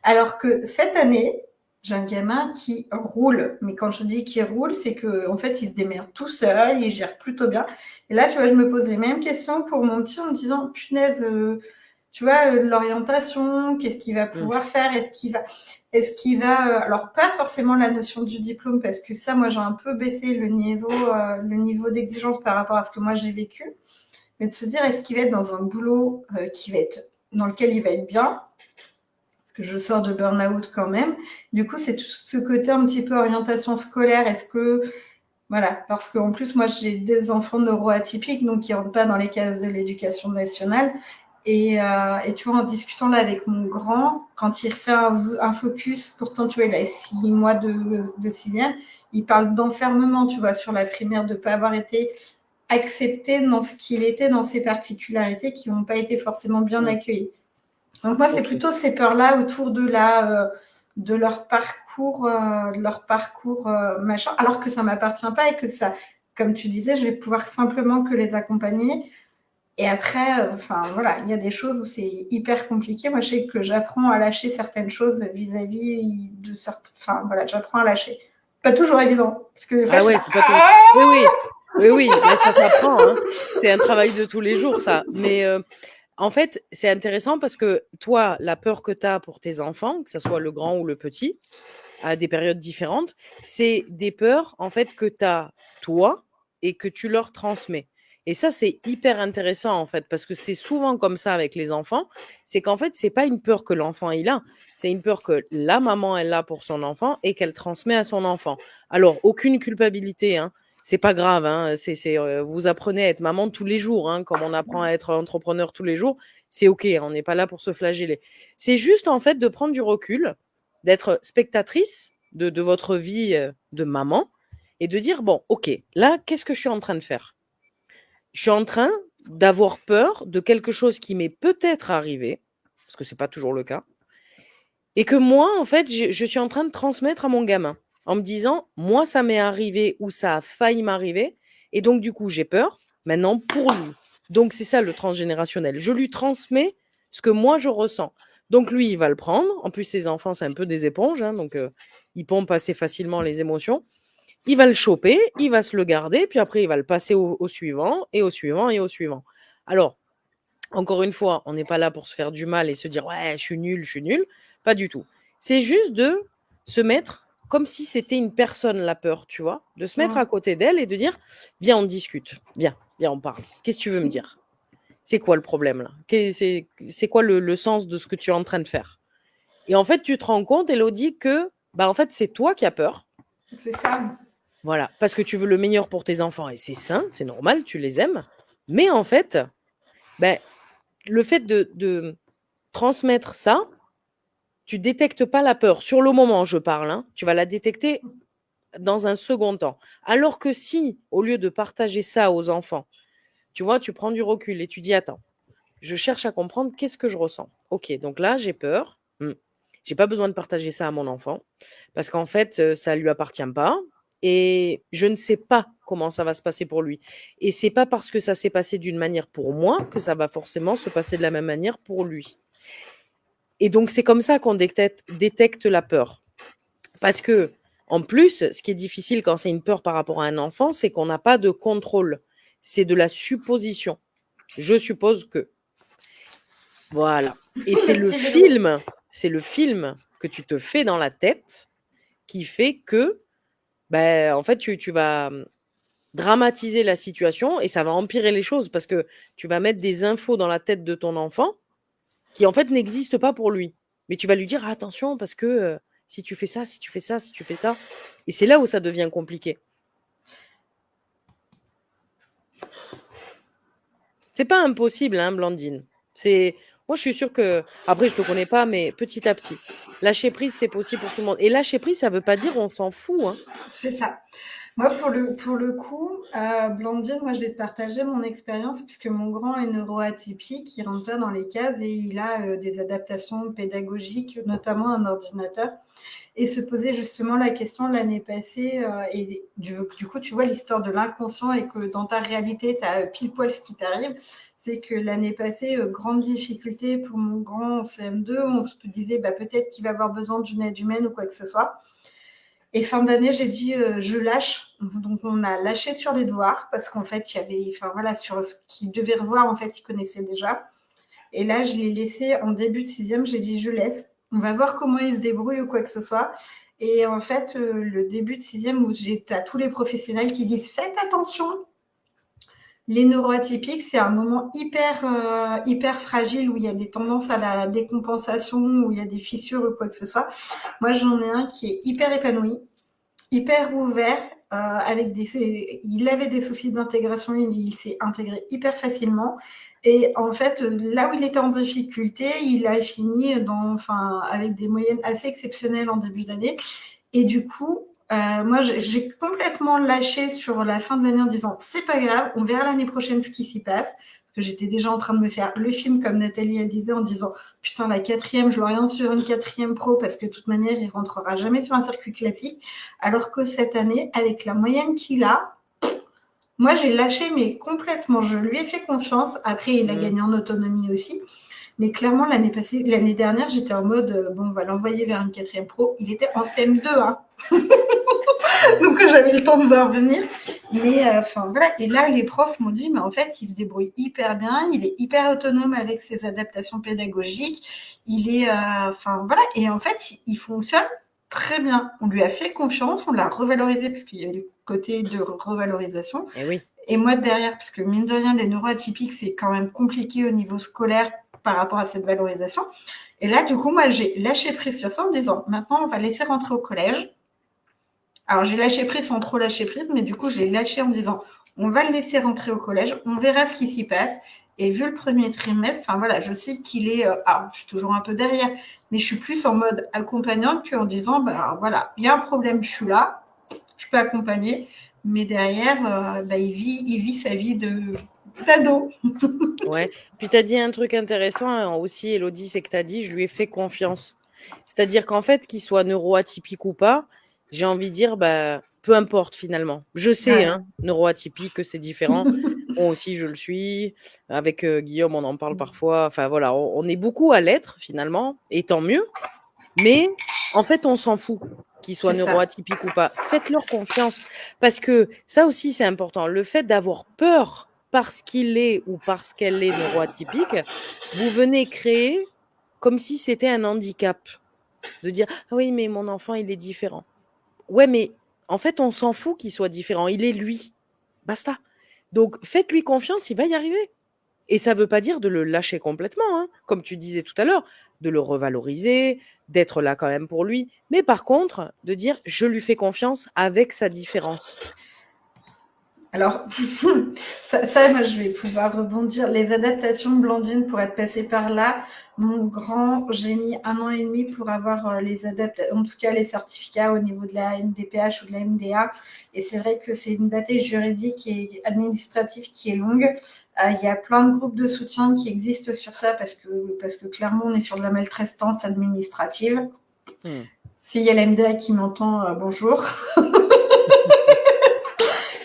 Alors que cette année, j'ai un gamin qui roule. Mais quand je dis qu'il roule, c'est qu'en fait, il se démerde tout seul, il gère plutôt bien. Et là, tu vois, je me pose les mêmes questions pour mon petit en me disant, punaise, tu vois, l'orientation, qu'est-ce qu'il va Mmh. pouvoir faire? Alors pas forcément la notion du diplôme, parce que ça, moi, j'ai un peu baissé le niveau d'exigence par rapport à ce que moi j'ai vécu. Mais de se dire, est-ce qu'il va être dans un boulot dans lequel il va être bien? Que je sors de burn-out quand même. Du coup, c'est tout ce côté un petit peu orientation scolaire. Est-ce que, voilà, parce qu'en plus, moi, j'ai des enfants neuroatypiques, donc qui ne rentrent pas dans les cases de l'éducation nationale. Et tu vois, en discutant là avec mon grand, quand il fait un focus, pourtant, tu vois, il a 6 mois de sixième, il parle d'enfermement, tu vois, sur la primaire, de ne pas avoir été accepté dans ce qu'il était, dans ses particularités qui n'ont pas été forcément bien Mmh. accueillies. Donc moi, c'est OK. plutôt ces peurs-là autour de leur parcours machin, alors que ça m'appartient pas et que ça, comme tu disais, je vais pouvoir simplement que les accompagner. Et après, enfin voilà, il y a des choses où c'est hyper compliqué. Moi, je sais que j'apprends à lâcher certaines choses vis-à-vis de certaines. Enfin voilà, j'apprends à lâcher. Pas toujours évident, parce que des fois, Ah je suis ouais, là. c'est pas toujours oui, oui. Oui, oui, bah, ça s'apprend, hein. C'est un travail de tous les jours ça. Mais, en fait, c'est intéressant parce que toi, la peur que tu as pour tes enfants, que ça soit le grand ou le petit, à des périodes différentes, c'est des peurs, en fait, que tu as toi et que tu leur transmets. Et ça, c'est hyper intéressant, en fait, parce que c'est souvent comme ça avec les enfants. C'est qu'en fait, c'est pas une peur que l'enfant il a, c'est une peur que la maman elle a pour son enfant et qu'elle transmet à son enfant. Alors, aucune culpabilité, hein. C'est pas grave, hein. Vous apprenez à être maman tous les jours, hein, comme on apprend à être entrepreneur tous les jours. C'est OK, on n'est pas là pour se flageller. C'est juste, en fait, de prendre du recul, d'être spectatrice de votre vie de maman et de dire, bon, OK, là, qu'est-ce que je suis en train de faire? Je suis en train d'avoir peur de quelque chose qui m'est peut-être arrivé, parce que c'est pas toujours le cas, Et que moi, en fait, je suis en train de transmettre à mon gamin en me disant: «Moi, ça m'est arrivé ou ça a failli m'arriver et donc du coup, j'ai peur maintenant pour lui». Donc c'est ça le transgénérationnel. Je lui transmets ce que moi je ressens. Donc lui, il va le prendre. En plus, ses enfants, c'est un peu des éponges, hein, donc ils pompent assez facilement les émotions. Il va le choper, il va se le garder, puis après il va le passer au suivant et au suivant et au suivant. Alors, encore une fois, on n'est pas là pour se faire du mal et se dire: «Ouais, je suis nul, je suis nul». Pas du tout. C'est juste de se mettre comme si c'était une personne, la peur, tu vois? De se mettre Mmh. à côté d'elle et de dire: «Viens, on discute. Viens, viens, on parle. Qu'est-ce que tu veux me dire? C'est quoi le problème là? C'est quoi le sens de ce que tu es en train de faire?» Et en fait, tu te rends compte, Élodie, que, bah, en fait, c'est toi qui as peur. C'est ça. Voilà, parce que tu veux le meilleur pour tes enfants et c'est sain, c'est normal, tu les aimes. Mais en fait, bah, le fait de transmettre ça, tu détectes pas la peur. Sur le moment, je parle, hein, tu vas la détecter dans un second temps. Alors que si, au lieu de partager ça aux enfants, tu vois, tu prends du recul et tu dis: «Attends, je cherche à comprendre qu'est-ce que je ressens. OK, donc là, j'ai peur. J'ai pas besoin de partager ça à mon enfant parce qu'en fait, ça lui appartient pas et je ne sais pas comment ça va se passer pour lui et c'est pas parce que ça s'est passé d'une manière pour moi que ça va forcément se passer de la même manière pour lui». Et donc c'est comme ça qu'on détecte la peur. Parce que en plus, ce qui est difficile quand c'est une peur par rapport à un enfant, c'est qu'on n'a pas de contrôle. C'est de la supposition. Je suppose que. Voilà. Et Le petit vélo. c'est le film que tu te fais dans la tête qui fait que, ben, en fait, tu vas dramatiser la situation et ça va empirer les choses parce que tu vas mettre des infos dans la tête de ton enfant qui, en fait, n'existent pas pour lui. Mais tu vas lui dire: «Ah, attention parce que, si tu fais ça, si tu fais ça, si tu fais ça». Et c'est là où ça devient compliqué. C'est pas impossible, hein, Blandine. Moi, je suis sûre que après je te connais pas, mais petit à petit. Lâcher prise, c'est possible pour tout le monde et lâcher prise, ça veut pas dire on s'en fout, hein. C'est ça. Moi, pour le coup, Blandine, moi, je vais te partager mon expérience puisque mon grand est neuroatypique, il rentre pas dans les cases et il a des adaptations pédagogiques, notamment un ordinateur. Et se poser justement la question l'année passée, et du coup, tu vois l'histoire de l'inconscient et que dans ta réalité, tu as pile poil ce qui t'arrive. C'est que l'année passée, grande difficulté pour mon grand en CM2, on se disait bah, peut-être qu'il va avoir besoin d'une aide humaine ou quoi que ce soit. Et fin d'année, j'ai dit je lâche. Donc on a lâché sur les devoirs parce qu'en fait, il y avait, enfin voilà, sur ce qu'il devait revoir, en fait, il connaissait déjà. Et là, je l'ai laissé en début de sixième, j'ai dit je laisse. On va voir comment il se débrouille ou quoi que ce soit. Et en fait, le début de sixième, où j'ai à tous les professionnels qui disent faites attention, les neuroatypiques, c'est un moment hyper fragile où il y a des tendances à la décompensation, où il y a des fissures ou quoi que ce soit. Moi, j'en ai un qui est hyper épanoui, hyper ouvert, il avait des soucis d'intégration, il s'est intégré hyper facilement. Et en fait, là où il était en difficulté, il a fini avec des moyennes assez exceptionnelles en début d'année. Et du coup, moi, j'ai complètement lâché sur la fin de l'année en disant c'est pas grave, on verra l'année prochaine ce qui s'y passe. Parce que j'étais déjà en train de me faire le film, comme Nathalie elle disait, en disant putain, la quatrième, je l'oriente sur une quatrième pro parce que de toute manière, il rentrera jamais sur un circuit classique. Alors que cette année, avec la moyenne qu'il a, moi, j'ai lâché, mais complètement. Je lui ai fait confiance. Après, il a Mmh. gagné en autonomie aussi. Mais clairement, l'année dernière, j'étais en mode, bon, on va l'envoyer vers une quatrième pro. Il était en CM2, hein. Ouais. Donc, j'avais le temps de voir venir. Mais, voilà. Et là, les profs m'ont dit, mais en fait, il se débrouille hyper bien. Il est hyper autonome avec ses adaptations pédagogiques. Voilà. Et en fait, il fonctionne très bien. On lui a fait confiance. On l'a revalorisé parce qu'il y a le côté de revalorisation. Et oui. Et moi, derrière, parce que mine de rien, les neuroatypiques, c'est quand même compliqué au niveau scolaire par rapport à cette valorisation. Et là, du coup, moi, j'ai lâché prise sur ça en disant, maintenant, on va laisser rentrer au collège. Alors, j'ai lâché prise sans trop lâcher prise, mais du coup, j'ai lâché en disant, on va le laisser rentrer au collège, on verra ce qui s'y passe. Et vu le premier trimestre, voilà, je sais qu'il est. Alors, je suis toujours un peu derrière, mais je suis plus en mode accompagnante qu'en disant, bah voilà, il y a un problème, je suis là, je peux accompagner, mais derrière, il vit sa vie d'ado. Ouais. Puis tu as dit un truc intéressant, hein, aussi, Élodie, c'est que tu as dit: «Je lui ai fait confiance». C'est-à-dire qu'en fait, qu'il soit neuroatypique ou pas, j'ai envie de dire, bah, peu importe finalement. Je sais, Ouais. hein, neuroatypique, que c'est différent. Moi aussi, je le suis. Avec Guillaume, on en parle parfois. Enfin voilà, on est beaucoup à l'être finalement, et tant mieux. Mais en fait, on s'en fout qu'il soit C'est ça. neuroatypique ou pas. Faites-leur confiance. Parce que ça aussi, c'est important. Le fait d'avoir peur parce qu'il est ou parce qu'elle est neuroatypique, vous venez créer comme si c'était un handicap. De dire: «Ah oui, mais mon enfant, il est différent». Ouais, mais en fait, on s'en fout qu'il soit différent. Il est lui. Basta. Donc faites-lui confiance, il va y arriver. Et ça ne veut pas dire de le lâcher complètement, hein, comme tu disais tout à l'heure, de le revaloriser, d'être là quand même pour lui. Mais par contre, de dire: «Je lui fais confiance avec sa différence». Alors, ça, moi, je vais pouvoir rebondir. Les adaptations de Blandine pour être passée par là, mon grand, j'ai mis 1 an et demi pour avoir les adaptations, en tout cas les certificats au niveau de la MDPH ou de la MDA. Et c'est vrai que c'est une bataille juridique et administrative qui est longue. Il y a plein de groupes de soutien qui existent sur ça parce que clairement, on est sur de la maltraitance administrative. Mmh. S'il y a la MDA qui m'entend, bonjour.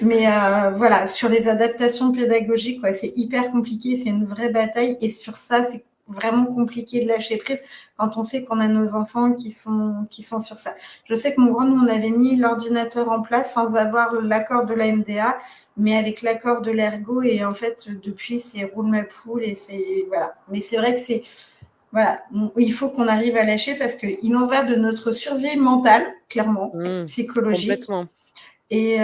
Mais voilà, sur les adaptations pédagogiques, ouais, c'est hyper compliqué, c'est une vraie bataille. Et sur ça, c'est vraiment compliqué de lâcher prise quand on sait qu'on a nos enfants qui sont sur ça. Je sais que mon grand, nous, on avait mis l'ordinateur en place sans avoir l'accord de la MDA, mais avec l'accord de l'ergo. Et en fait, depuis, c'est roule ma poule et c'est voilà. Mais c'est vrai que c'est voilà, il faut qu'on arrive à lâcher parce qu'il en va de notre survie mentale, clairement, Mmh. psychologique. Complètement. Et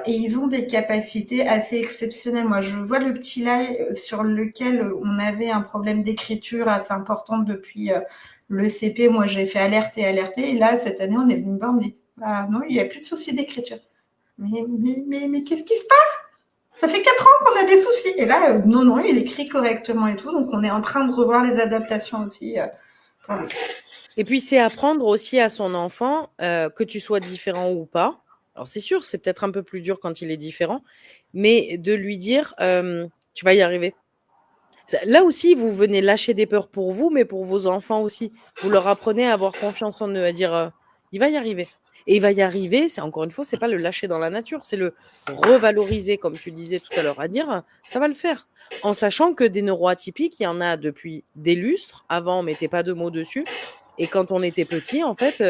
ils ont des capacités assez exceptionnelles. Moi, je vois le petit là sur lequel on avait un problème d'écriture assez important depuis le CP. Moi, j'ai fait alerter, alerter. Et là, cette année, on est venu me voir, on me dit, ah non, il n'y a plus de soucis d'écriture. Mais qu'est-ce qui se passe? Ça fait 4 ans qu'on a des soucis. Et là, non, non, il écrit correctement et tout. Donc, on est en train de revoir les adaptations aussi. Voilà. Et puis, c'est apprendre aussi à son enfant, que tu sois différent ou pas. Alors c'est sûr, c'est peut-être un peu plus dur quand il est différent, mais de lui dire, «Tu vas y arriver». Là aussi, vous venez lâcher des peurs pour vous, mais pour vos enfants aussi. Vous leur apprenez à avoir confiance en eux, à dire, «Il va y arriver». Et il va y arriver, c'est encore une fois, c'est pas le lâcher dans la nature, c'est le revaloriser, comme tu disais tout à l'heure, à dire, «Ça va le faire». En sachant que des neuroatypiques, il y en a depuis des lustres. Avant, on mettait pas de mots dessus. Et quand on était petit, en fait,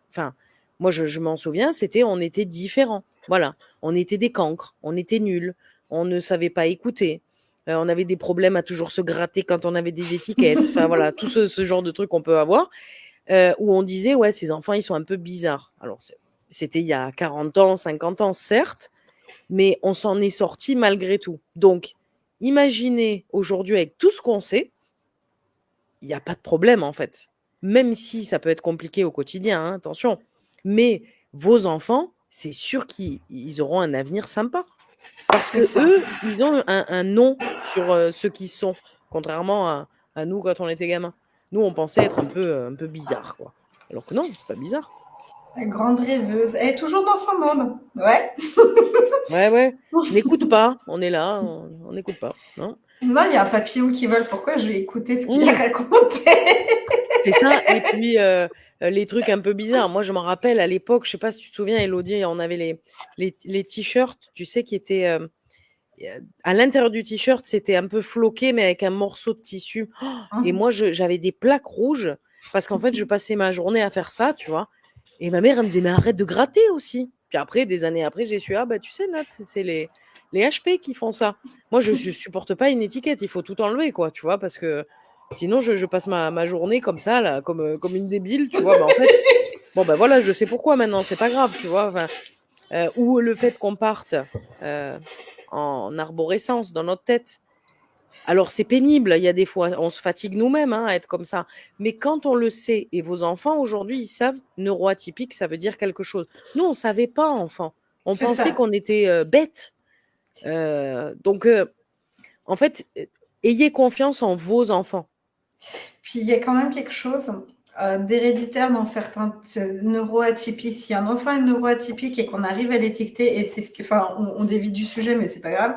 enfin, moi, je m'en souviens, c'était on était différents. Voilà, on était des cancres, on était nuls, on ne savait pas écouter. On avait des problèmes à toujours se gratter quand on avait des étiquettes. Enfin voilà, tout ce genre de trucs qu'on peut avoir, où on disait: «Ouais, ces enfants, ils sont un peu bizarres». Alors c'était il y a 40 ans, 50 ans, certes, mais on s'en est sorti malgré tout. Donc imaginez aujourd'hui avec tout ce qu'on sait, il y a pas de problème, en fait. Même si ça peut être compliqué au quotidien, hein, attention. Mais vos enfants, c'est sûr qu'ils auront un avenir sympa. Parce C'est que ça. eux, ils ont un nom sur, ce qu'ils sont, contrairement à nous quand on était gamins. Nous, on pensait être un peu bizarres, quoi. Alors que non, c'est pas bizarre. La grande rêveuse. Elle est toujours dans son monde. Ouais. Ouais, ouais, n'écoute pas, on est là, on n'écoute pas, non? Non, il y a un papillon qui vole. Pourquoi je vais écouter ce qu'il a Mmh. raconté? C'est ça. Et puis, les trucs un peu bizarres. Moi, je m'en rappelle à l'époque, je sais pas si tu te souviens, Élodie, on avait les t-shirts, tu sais, qui étaient, à l'intérieur du t-shirt, c'était un peu floqué, mais avec un morceau de tissu. Oh, et moi, j'avais des plaques rouges parce qu'en fait, je passais ma journée à faire ça, tu vois? Et ma mère, elle me disait: «Mais arrête de gratter aussi». Puis après, des années après, j'ai su: «Ah bah, tu sais, Nat, c'est les HP qui font ça». Moi, je supporte pas une étiquette, il faut tout enlever, quoi, tu vois? Parce que sinon, je passe ma journée comme ça, là, comme une débile, tu vois? Bah, en fait, bon, bah, voilà, je sais pourquoi maintenant, c'est pas grave, tu vois? Enfin, ou le fait qu'on parte, heu, en arborescence dans notre tête. Alors c'est pénible, il y a des fois, on se fatigue nous-mêmes, hein, à être comme ça. Mais quand on le sait, et vos enfants aujourd'hui, ils savent, neuroatypique, ça veut dire quelque chose. Nous, on savait pas, enfant. On C'est pensait ça. qu'on était, bêtes. Donc en fait, ayez confiance en vos enfants. Puis il y a quand même quelque chose d'héréditaire dans certains neuroatypiques. Si un enfant est neuroatypique et qu'on arrive à l'étiqueter, et enfin, on dévie du sujet, mais c'est pas grave.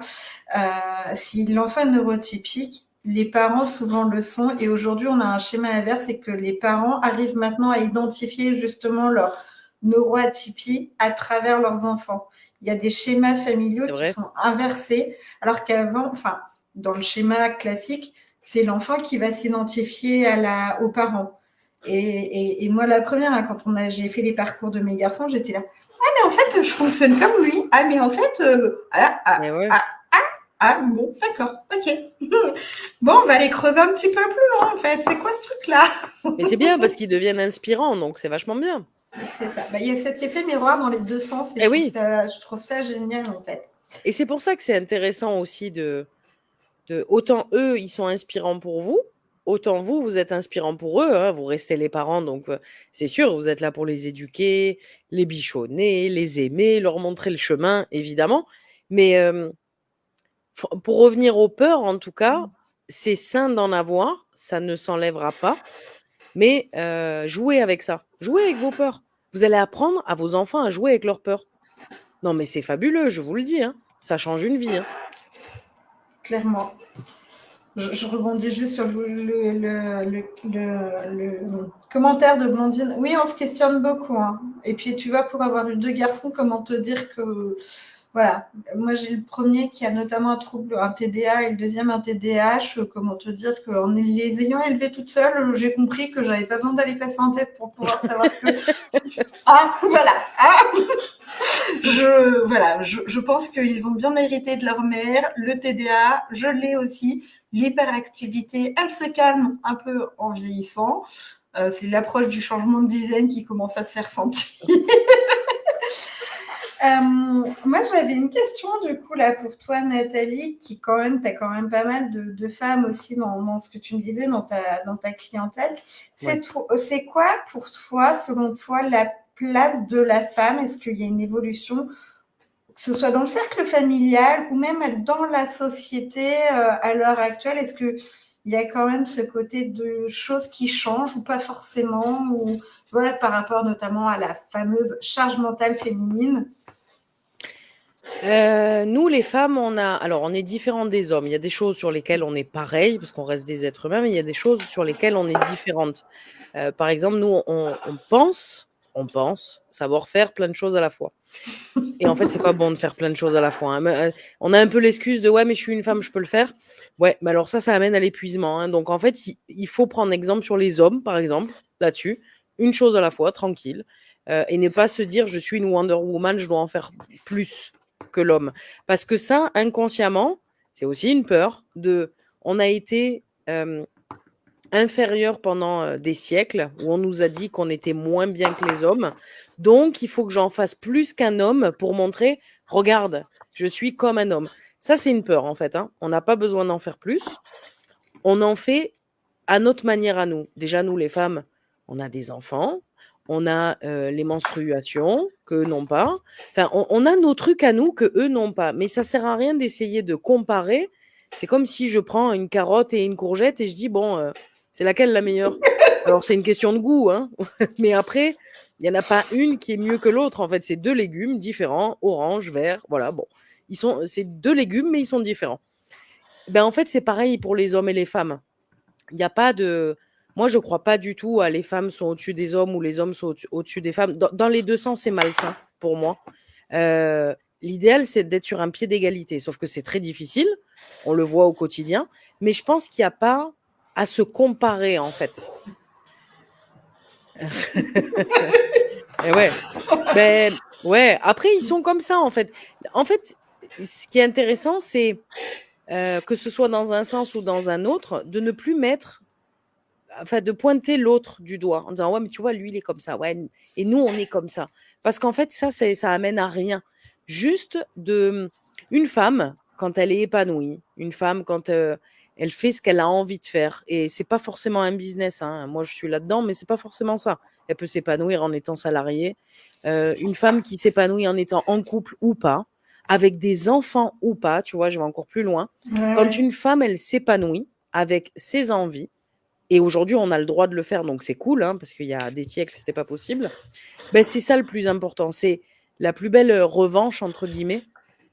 Si l'enfant est neurotypique, les parents souvent le sont. Et aujourd'hui, on a un schéma inverse, c'est que les parents arrivent maintenant à identifier justement leur neuroatypie à travers leurs enfants. Il y a des schémas familiaux C'est qui vrai? sont inversés, alors qu'avant, enfin, dans le schéma classique, c'est l'enfant qui va s'identifier aux parents. Et moi, la première, hein, j'ai fait les parcours de mes garçons, j'étais là. Ah, mais en fait, je fonctionne comme lui. Ah, mais en fait, Mais ouais. bon, d'accord, ok. Bon, on va aller creuser un petit peu plus loin, en fait. C'est quoi ce truc-là? Mais c'est bien parce qu'ils deviennent inspirants, donc c'est vachement bien. C'est ça. Bah, il y a cet effet miroir dans les deux sens et Eh oui, je trouve ça génial, en fait. et c'est pour ça que c'est intéressant aussi autant eux, ils sont inspirants pour vous, autant vous, vous êtes inspirants pour eux, hein. Vous restez les parents, donc c'est sûr, vous êtes là pour les éduquer, les bichonner, les aimer, leur montrer le chemin, évidemment. Mais pour revenir aux peurs, en tout cas, c'est sain d'en avoir, ça ne s'enlèvera pas. Mais jouez avec ça, jouez avec vos peurs. Vous allez apprendre à vos enfants à jouer avec leurs peurs. Non, mais c'est fabuleux, je vous le dis, hein. Ça change une vie, hein. Clairement. Je rebondis juste sur le commentaire de Blondine. Oui, on se questionne beaucoup, hein. Et puis, tu vois, pour avoir eu 2 garçons, comment te dire que voilà, moi j'ai le premier qui a notamment un TDA et le deuxième un TDAH. Comment te dire qu'en les ayant élevés toute seule, j'ai compris que j'avais pas besoin d'aller passer en tête pour pouvoir savoir que voilà. Je pense qu'ils ont bien hérité de leur mère. Le TDA, je l'ai aussi. L'hyperactivité, elle se calme un peu en vieillissant. C'est l'approche du changement de dizaine qui commence à se faire sentir. Moi, j'avais une question du coup là pour toi, Nathalie, qui quand même, tu as quand même pas mal de femmes aussi dans ce que tu me disais, dans ta clientèle. Ouais. C'est quoi pour toi, selon toi, la place de la femme? Est-ce qu'il y a une évolution, que ce soit dans le cercle familial ou même dans la société à l'heure actuelle? Est-ce que il y a quand même ce côté de choses qui changent ou pas forcément, ou voilà, par rapport notamment à la fameuse charge mentale féminine? Nous, les femmes, on est différentes des hommes. Il y a des choses sur lesquelles on est pareil, parce qu'on reste des êtres humains, mais il y a des choses sur lesquelles on est différentes. Par exemple, nous, on pense savoir faire plein de choses à la fois. Et en fait, c'est pas bon de faire plein de choses à la fois, hein. Mais, on a un peu l'excuse de ouais, mais je suis une femme, je peux le faire. Ouais, mais alors ça amène à l'épuisement, hein. Donc en fait, il faut prendre exemple sur les hommes, par exemple, là-dessus, une chose à la fois, tranquille, et ne pas se dire je suis une Wonder Woman, je dois en faire plus que l'homme. Parce que ça, inconsciemment, c'est aussi une peur on a été inférieur pendant des siècles, où on nous a dit qu'on était moins bien que les hommes. Donc, il faut que j'en fasse plus qu'un homme pour montrer, regarde, je suis comme un homme. Ça, c'est une peur, en fait, hein. On n'a pas besoin d'en faire plus. On en fait à notre manière à nous. Déjà, nous, les femmes, on a des enfants, on a les menstruations qu'eux n'ont pas. Enfin, on a nos trucs à nous qu'eux n'ont pas. Mais ça sert à rien d'essayer de comparer. C'est comme si je prends une carotte et une courgette et je dis, bon, c'est laquelle la meilleure? Alors, c'est une question de goût, hein. Mais après, il n'y en a pas une qui est mieux que l'autre. En fait, c'est 2 légumes différents, orange, vert, voilà, bon. C'est 2 légumes, mais ils sont différents. Ben, en fait, c'est pareil pour les hommes et les femmes. Il y a pas de Moi, je crois pas du tout à les femmes sont au-dessus des hommes ou les hommes sont au-dessus des femmes. Dans les 2 sens, c'est malsain pour moi. L'idéal, c'est d'être sur un pied d'égalité, sauf que c'est très difficile. On le voit au quotidien, mais je pense qu'il y a pas à se comparer, en fait. Et ouais. Ben, ouais, après ils sont comme ça, en fait. En fait, ce qui est intéressant, c'est, que ce soit dans un sens ou dans un autre, de ne plus de pointer l'autre du doigt en disant ouais mais tu vois lui il est comme ça ouais et nous on est comme ça parce qu'en fait ça amène à rien. Juste une femme quand elle est épanouie, une femme quand elle fait ce qu'elle a envie de faire, et c'est pas forcément un business, hein. Moi je suis là-dedans mais c'est pas forcément ça. Elle peut s'épanouir en étant salariée, une femme qui s'épanouit en étant en couple ou pas, avec des enfants ou pas, tu vois, je vais encore plus loin. Ouais, Quand ouais. une femme elle s'épanouit avec ses envies, et aujourd'hui, on a le droit de le faire, donc c'est cool, hein, parce qu'il y a des siècles, c'était pas possible. Ben, c'est ça le plus important. C'est la plus belle revanche, entre guillemets,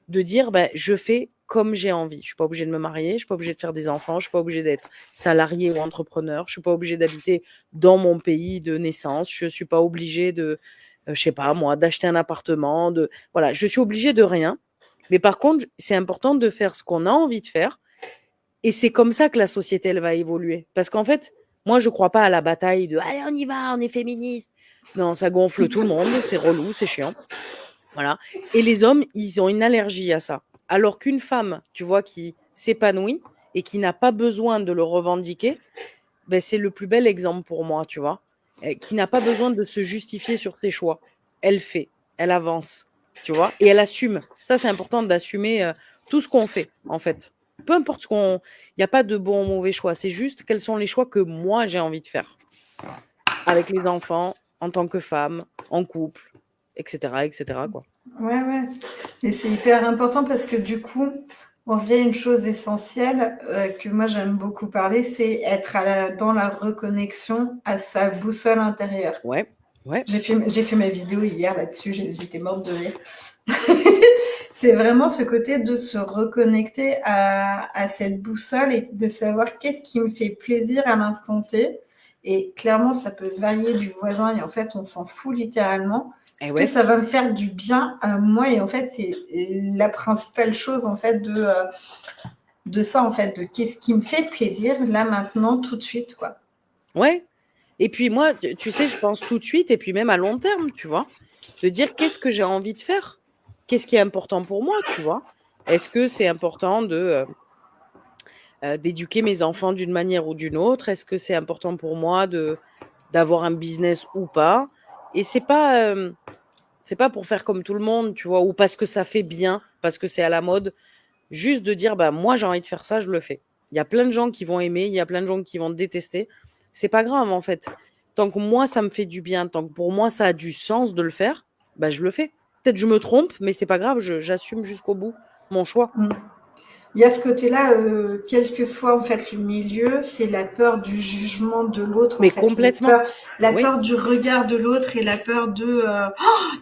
de dire ben, je fais comme j'ai envie. Je ne suis pas obligée de me marier, je ne suis pas obligée de faire des enfants, je ne suis pas obligée d'être salariée ou entrepreneur, je ne suis pas obligée d'habiter dans mon pays de naissance, je ne suis pas obligée de, je sais pas moi, d'acheter un appartement, voilà, je suis obligée de rien. Mais par contre, c'est important de faire ce qu'on a envie de faire. Et c'est comme ça que la société, elle va évoluer. Parce qu'en fait, moi, je ne crois pas à la bataille de allez, on y va, on est féministe. Non, ça gonfle tout le monde, c'est relou, c'est chiant. Voilà. Et les hommes, ils ont une allergie à ça. Alors qu'une femme, tu vois, qui s'épanouit et qui n'a pas besoin de le revendiquer, ben, c'est le plus bel exemple pour moi, tu vois, qui n'a pas besoin de se justifier sur ses choix. Elle fait, elle avance, tu vois, et elle assume. Ça, c'est important d'assumer tout ce qu'on fait, en fait. Peu importe ce qu'on... Il n'y a pas de bon ou mauvais choix. C'est juste quels sont les choix que moi, j'ai envie de faire. Avec les enfants, en tant que femme, en couple, etc., quoi. Ouais. Et c'est hyper important parce que du coup, on vient à une chose essentielle que moi j'aime beaucoup parler, c'est être dans la reconnexion à sa boussole intérieure. Ouais. J'ai fait ma vidéo hier là-dessus, j'étais morte de rire. C'est vraiment ce côté de se reconnecter à cette boussole et de savoir qu'est-ce qui me fait plaisir à l'instant T. Et clairement, ça peut varier du voisin et en fait, on s'en fout littéralement. Est-ce que ça va me faire du bien à moi? Et en fait, c'est la principale chose en fait de ça, en fait, de qu'est-ce qui me fait plaisir là, maintenant, tout de suite, quoi. Ouais. Et puis moi, tu sais, je pense tout de suite et puis même à long terme, tu vois, de dire qu'est-ce que j'ai envie de faire? Qu'est-ce qui est important pour moi, tu vois? Est-ce que c'est important d'éduquer mes enfants d'une manière ou d'une autre? Est-ce que c'est important pour moi d'avoir un business ou pas? Et c'est pas pour faire comme tout le monde, tu vois, ou parce que ça fait bien, parce que c'est à la mode, juste de dire bah moi j'ai envie de faire ça, je le fais. Il y a plein de gens qui vont aimer, il y a plein de gens qui vont détester. C'est pas grave en fait. Tant que moi ça me fait du bien, tant que pour moi ça a du sens de le faire, bah je le fais. Peut-être je me trompe, mais c'est pas grave, j'assume jusqu'au bout mon choix. Il y a ce côté-là, quel que soit en fait le milieu, c'est la peur du jugement de l'autre en Mais fait, complètement. la Oui. peur du regard de l'autre et la peur de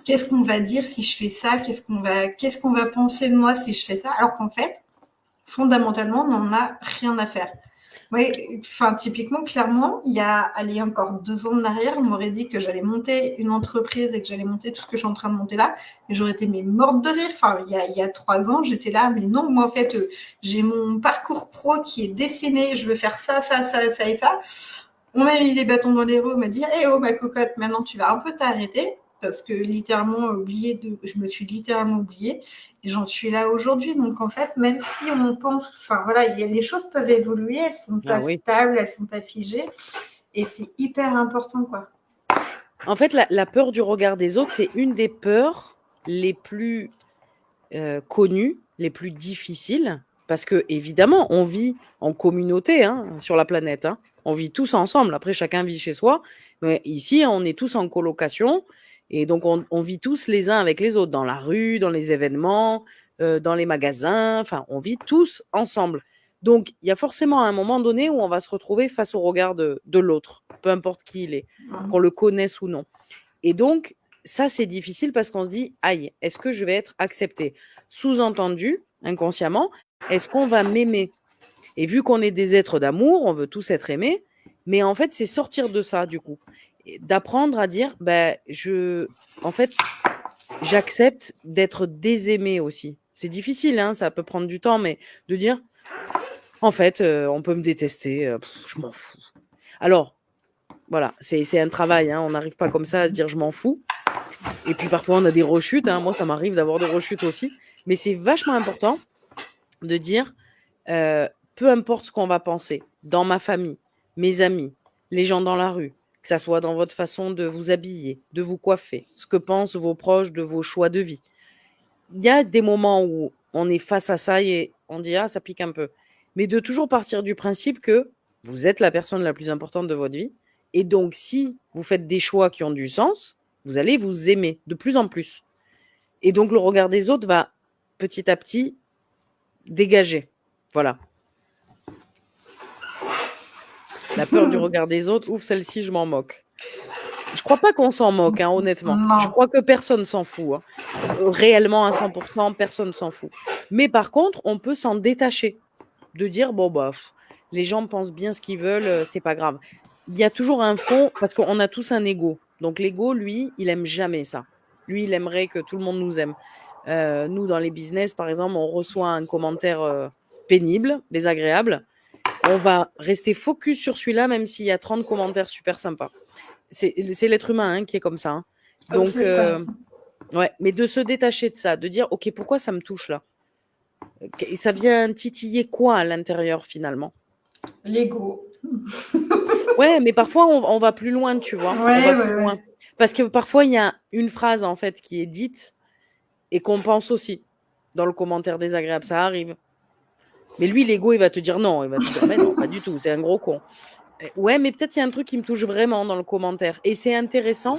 qu'est-ce qu'on va dire si je fais ça, qu'est-ce qu'on va penser de moi si je fais ça, alors qu'en fait, fondamentalement, on n'en a rien à faire. Oui, enfin, typiquement, clairement, il y a, allez, encore 2 ans en arrière, on m'aurait dit que j'allais monter une entreprise et que j'allais monter tout ce que je suis en train de monter là, et j'aurais été mais morte de rire. Enfin, il y a 3 ans, j'étais là, mais non, moi, en fait, j'ai mon parcours pro qui est dessiné, je veux faire ça, ça, ça, ça et ça. On m'a mis les bâtons dans les roues, on m'a dit, eh oh, ma cocotte, maintenant, tu vas un peu t'arrêter, parce que littéralement, je me suis littéralement oubliée. Et j'en suis là aujourd'hui. Donc, en fait, même si on pense, enfin, voilà, les choses peuvent évoluer, elles sont pas Ah oui. stables, elles sont pas figées. Et c'est hyper important, quoi. En fait, la peur du regard des autres, c'est une des peurs les plus connues, les plus difficiles, parce que évidemment, on vit en communauté sur la planète. On vit tous ensemble. Après, chacun vit chez soi. Mais ici, on est tous en colocation. Et donc, on vit tous les uns avec les autres, dans la rue, dans les événements, dans les magasins. Enfin, on vit tous ensemble. Donc, il y a forcément un moment donné où on va se retrouver face au regard de l'autre, peu importe qui il est, qu'on le connaisse ou non. Et donc, ça, c'est difficile parce qu'on se dit, aïe, est-ce que je vais être acceptée? Sous-entendu, inconsciemment, est-ce qu'on va m'aimer? Et vu qu'on est des êtres d'amour, on veut tous être aimés, mais en fait, c'est sortir de ça, du coup. D'apprendre à dire, en fait, j'accepte d'être désaimé aussi. C'est difficile, ça peut prendre du temps, mais de dire, en fait, on peut me détester, je m'en fous. Alors, voilà, c'est un travail, on n'arrive pas comme ça à se dire je m'en fous. Et puis parfois on a des rechutes, moi ça m'arrive d'avoir des rechutes aussi, mais c'est vachement important de dire peu importe ce qu'on va penser, dans ma famille, mes amis, les gens dans la rue, que ça soit dans votre façon de vous habiller, de vous coiffer, ce que pensent vos proches de vos choix de vie. Il y a des moments où on est face à ça et on dit ah ça pique un peu, mais de toujours partir du principe que vous êtes la personne la plus importante de votre vie et donc si vous faites des choix qui ont du sens, vous allez vous aimer de plus en plus. Et donc le regard des autres va petit à petit dégager. Voilà. La peur du regard des autres, ouf, celle-ci, je m'en moque. Je crois pas qu'on s'en moque, hein, honnêtement. Non. Je crois que personne s'en fout, hein. Réellement à 100 personne s'en fout. Mais par contre, on peut s'en détacher, de dire: «Bon, bah, les gens pensent bien ce qu'ils veulent, c'est pas grave». Il y a toujours un fond parce qu'on a tous un ego. Donc l'ego, lui, il aime jamais ça. Lui, il aimerait que tout le monde nous aime. Nous, dans les business, par exemple, on reçoit un commentaire, pénible, désagréable. On va rester focus sur celui-là, même s'il y a 30 commentaires super sympas. C'est l'être humain, hein, qui est comme ça, hein. Donc C'est ça. ouais, mais de se détacher de ça, de dire: «OK, pourquoi ça me touche là? Et ça vient titiller quoi à l'intérieur finalement?» L'ego. Ouais, mais parfois on va plus loin, tu vois? On Ouais, va plus ouais, loin. ouais. Parce que parfois il y a une phrase en fait qui est dite et qu'on pense aussi dans le commentaire désagréable, ça arrive. Mais lui, l'ego, il va te dire non, il va te dire: «Mais non, pas du tout, c'est un gros con». Ouais, mais peut-être il y a un truc qui me touche vraiment dans le commentaire et c'est intéressant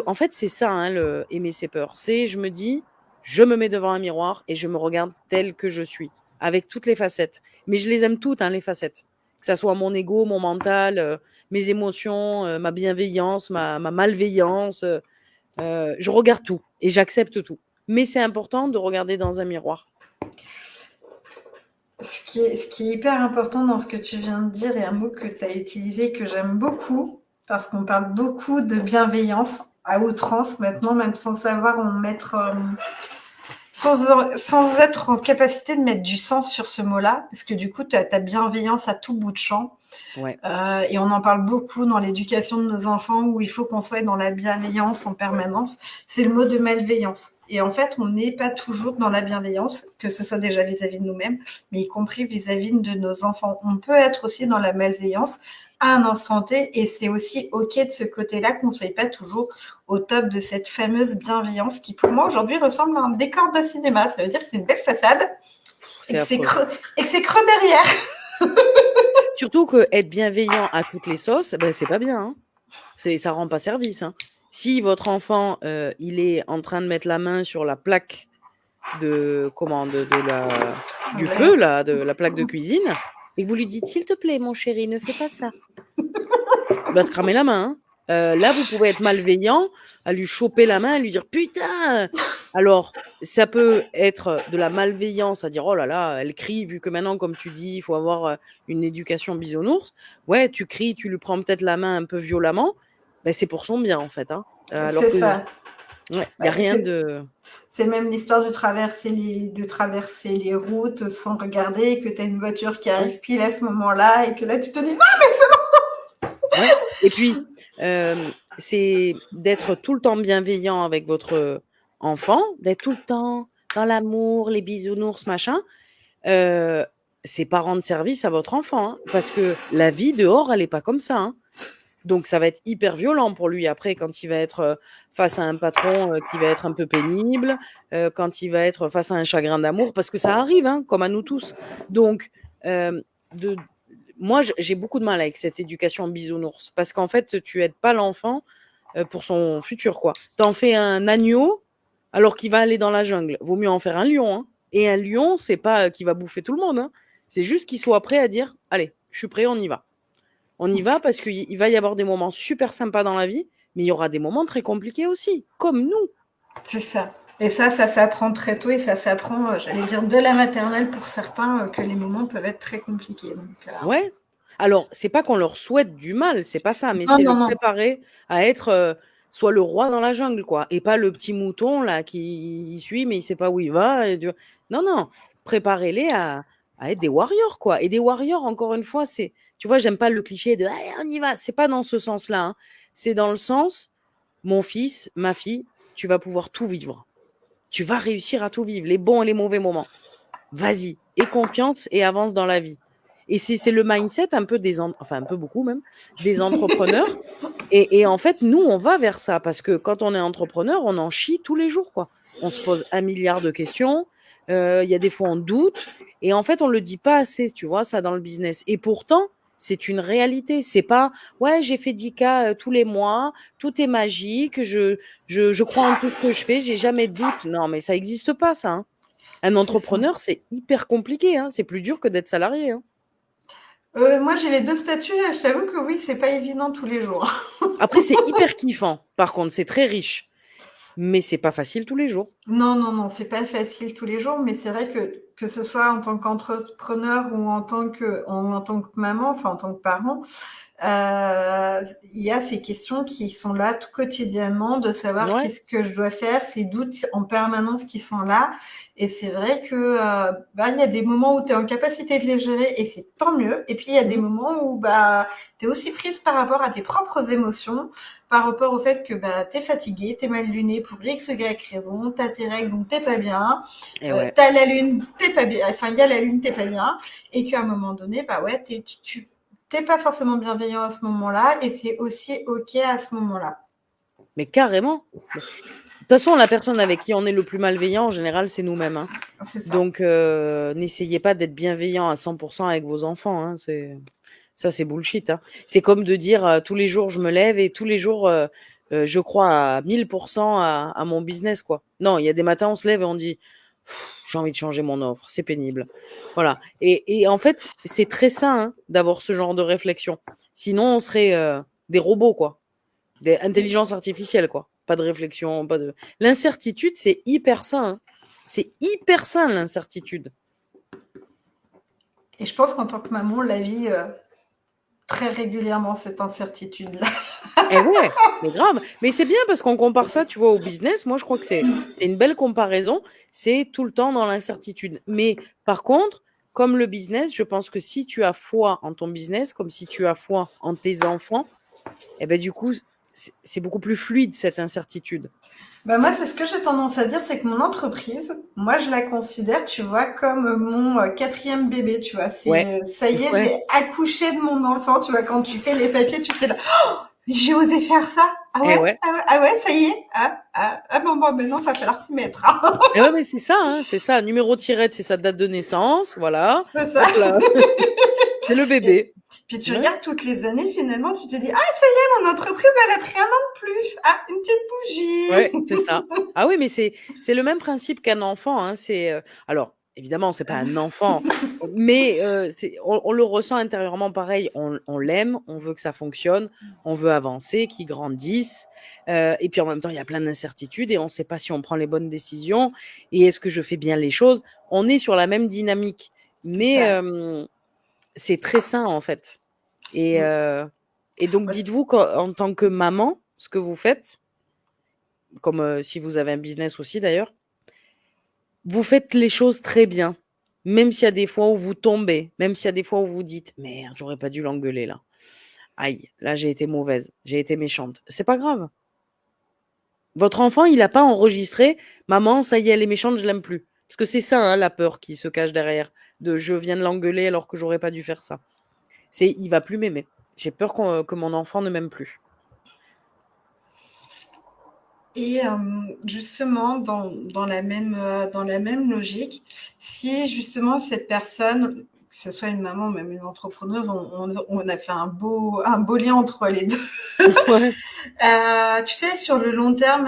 en fait, c'est ça, hein, le aimer ses peurs. C'est je me dis: «Je me mets devant un miroir et je me regarde telle que je suis, avec toutes les facettes». Mais je les aime toutes, hein, les facettes. Que ça soit mon ego, mon mental, mes émotions, ma bienveillance, ma malveillance, je regarde tout et j'accepte tout. Mais c'est important de regarder dans un miroir. Ce qui est hyper important dans ce que tu viens de dire, et un mot que tu as utilisé que j'aime beaucoup, parce qu'on parle beaucoup de bienveillance à outrance maintenant, même sans savoir en mettre, sans être en capacité de mettre du sens sur ce mot-là, parce que du coup, tu as ta bienveillance à tout bout de champ. Ouais. Et on en parle beaucoup dans l'éducation de nos enfants, où il faut qu'on soit dans la bienveillance en permanence. C'est le mot de malveillance. Et en fait, on n'est pas toujours dans la bienveillance, que ce soit déjà vis-à-vis de nous-mêmes, mais y compris vis-à-vis de nos enfants. On peut être aussi dans la malveillance à un instant T, et c'est aussi OK de ce côté-là qu'on ne soit pas toujours au top de cette fameuse bienveillance qui, pour moi, aujourd'hui, ressemble à un décor de cinéma. Ça veut dire que c'est une belle façade et C'est que c'est affreux. creux, derrière. Surtout qu'être bienveillant à toutes les sauces, ben c'est pas bien, hein. Ça rend pas service, hein. Si votre enfant, il est en train de mettre la main sur la plaque du feu là, de la plaque de cuisine et que vous lui dites: «S'il te plaît mon chéri, ne fais pas ça». Il va se cramer la main, hein. Là, vous pouvez être malveillant, à lui choper la main, à lui dire: «Putain!» Alors, ça peut être de la malveillance, à dire: «Oh là là, elle crie», vu que maintenant, comme tu dis, il faut avoir, une éducation bisounours. Ouais, tu cries, tu lui prends peut-être la main un peu violemment, ben c'est pour son bien, en fait, hein. Alors C'est que ça. ouais, il y a Ouais, rien de c'est même l'histoire de traverser les routes sans regarder, et que tu as une voiture qui ouais, arrive pile à ce moment-là, et que là, tu te dis non. ouais et puis, c'est d'être tout le temps bienveillant avec votre enfant, d'être tout le temps dans l'amour, les bisounours, machin. Heu, c'est pas rendre service à votre enfant, hein, parce que la vie dehors, elle est pas comme ça, hein. Donc ça va être hyper violent pour lui après quand il va être, face à un patron, qui va être un peu pénible, quand il va être face à un chagrin d'amour, parce que ça arrive, hein, comme à nous tous. Donc, de moi, j'ai beaucoup de mal avec cette éducation bisounours parce qu'en fait, tu aides pas l'enfant, pour son futur, quoi. Tu en fais un agneau alors qu'il va aller dans la jungle. Vaut mieux en faire un lion, hein, et un lion, c'est pas, qu'il va bouffer tout le monde, hein. C'est juste qu'il soit prêt à dire: «Allez, je suis prêt, on y va». On y va parce qu'il va y avoir des moments super sympas dans la vie, mais il y aura des moments très compliqués aussi, comme nous. C'est ça. Et ça s'apprend très tôt, et ça s'apprend, j'allais dire, dès la maternelle pour certains, que les moments peuvent être très compliqués. Donc, Ouais. Alors, c'est pas qu'on leur souhaite du mal, c'est pas ça, mais non, c'est le non, non. préparer à être, soit le roi dans la jungle, quoi, et pas le petit mouton là qui il suit, mais il sait pas où il va et tu non, non, préparez-les à être des warriors, quoi, et des warriors, encore une fois, c'est tu vois, j'aime pas le cliché de: «Allez, on y va!» C'est pas dans ce sens-là, hein. C'est dans le sens: «Mon fils, ma fille, tu vas pouvoir tout vivre. Tu vas réussir à tout vivre, les bons et les mauvais moments. Vas-y, aie confiance et avance dans la vie». Et c'est le mindset un peu enfin un peu beaucoup même, des entrepreneurs et en fait, nous, on va vers ça parce que quand on est entrepreneur, on en chie tous les jours, quoi. On se pose 1 milliard de questions, il y a des fois on doute et en fait, on le dit pas assez, tu vois, ça dans le business et pourtant, c'est une réalité. C'est pas: «Ouais, j'ai fait 10 K, tous les mois, tout est magique, je crois en tout ce que je fais, j'ai jamais de doute». Non, mais ça existe pas ça, hein. Un C'est ça. entrepreneur, c'est hyper compliqué, hein, c'est plus dur que d'être salarié, hein. Moi, j'ai les 2 statuts et je t'avoue que oui, c'est pas évident tous les jours. Après, c'est hyper kiffant. Par contre, c'est très riche, mais c'est pas facile tous les jours. Non, non, non, c'est pas facile tous les jours, mais c'est vrai que ce soit en tant qu'entrepreneur ou en tant que maman, enfin en tant que parent, il y a ces questions qui sont là tout quotidiennement, de savoir Ouais. qu'est-ce que je dois faire, ces doutes en permanence qui sont là. Et c'est vrai que il y a des moments où tu es en capacité de les gérer et c'est tant mieux. Et puis il y a des Mmh. moments où tu es aussi prise par rapport à tes propres émotions, par rapport au fait que tu es fatiguée, tu es mal lunée pour X, Y raison, tu as tes règles donc t'es pas bien, Et ouais. tu as la lune, t'es pas bien, enfin il y a la lune, t'es pas bien, et qu'à un moment donné, ouais, tu t'es pas forcément bienveillant à ce moment-là et c'est aussi ok à ce moment-là. Mais carrément. Mais de toute façon, la personne avec qui on est le plus malveillant, en général, c'est nous-mêmes, hein. C'est ça. Donc n'essayez pas d'être bienveillant à 100 avec vos enfants, hein. C'est bullshit, hein. C'est comme de dire, tous les jours je me lève et tous les jours, je crois à 1000 à mon business, quoi. Non, il y a des matins, on se lève et on dit: «J'ai envie de changer mon offre, c'est pénible». Voilà et en fait, c'est très sain, hein, d'avoir ce genre de réflexion. Sinon, on serait, des robots, quoi. Des Et, intelligences artificielles, quoi. Pas de réflexion, pas de l'incertitude, c'est hyper sain, hein. C'est hyper sain, l'incertitude. et je pense qu'en tant que maman, on la vit très régulièrement, cette incertitude-là. Eh ouais, mais grave. Mais c'est bien parce qu'on compare ça, tu vois, au business. Moi, je crois que c'est une belle comparaison. C'est tout le temps dans l'incertitude. Mais par contre, comme le business, je pense que si tu as foi en ton business, comme si tu as foi en tes enfants, eh ben, du coup, c'est beaucoup plus fluide, cette incertitude. Moi, c'est ce que j'ai tendance à dire, c'est que mon entreprise, moi, je la considère, tu vois, comme mon quatrième bébé, tu vois. Ouais, Ça y est, ouais. j'ai accouché de mon enfant, tu vois, quand tu fais les papiers, tu t'es là, j'ai osé faire ça. Ah Eh ouais, ouais. ah ouais, ah ouais, ça y est. Bon, maintenant, il va falloir s'y mettre, hein. Eh ouais, mais c'est ça, hein, c'est ça. Numéro tirette, c'est sa date de naissance. Voilà. C'est ça. Hop là. C'est le Et bébé. puis tu Ouais. regardes toutes les années, finalement, tu te dis, ah, ça y est, mon entreprise, elle a pris un an de plus. Ah, une Ouais, petite c'est bougie. ça. Ah oui, mais c'est le même principe qu'un enfant, hein. Alors évidemment, c'est pas un enfant, mais on le ressent intérieurement pareil. On l'aime, on veut que ça fonctionne, on veut avancer, qu'il grandisse, et puis en même temps, il y a plein d'incertitudes et on ne sait pas si on prend les bonnes décisions et est-ce que je fais bien les choses? On est sur la même dynamique, C'est mais ça. c'est très sain, en fait et Mm. heu et donc dites-vous qu'en tant que maman, ce que vous faites comme, si vous avez un business aussi d'ailleurs, vous faites les choses très bien. Même s'il y a des fois où vous tombez, même s'il y a des fois où vous dites: «Merde, j'aurais pas dû l'engueuler là. Aïe, là j'ai été mauvaise, j'ai été méchante». C'est pas grave. Votre enfant, il a pas enregistré: «Maman, ça y est, elle est méchante, je l'aime plus». Parce que c'est ça, hein, la peur qui se cache derrière, de: «Je viens de l'engueuler alors que j'aurais pas dû faire ça». C'est: «Il va plus m'aimer. J'ai peur que mon enfant ne m'aime plus». Et justement, dans la même logique, si justement cette personne, que ce soit une maman ou même une entrepreneuse, on a fait un beau lien entre les deux. Ouais. Tu sais, sur le long terme,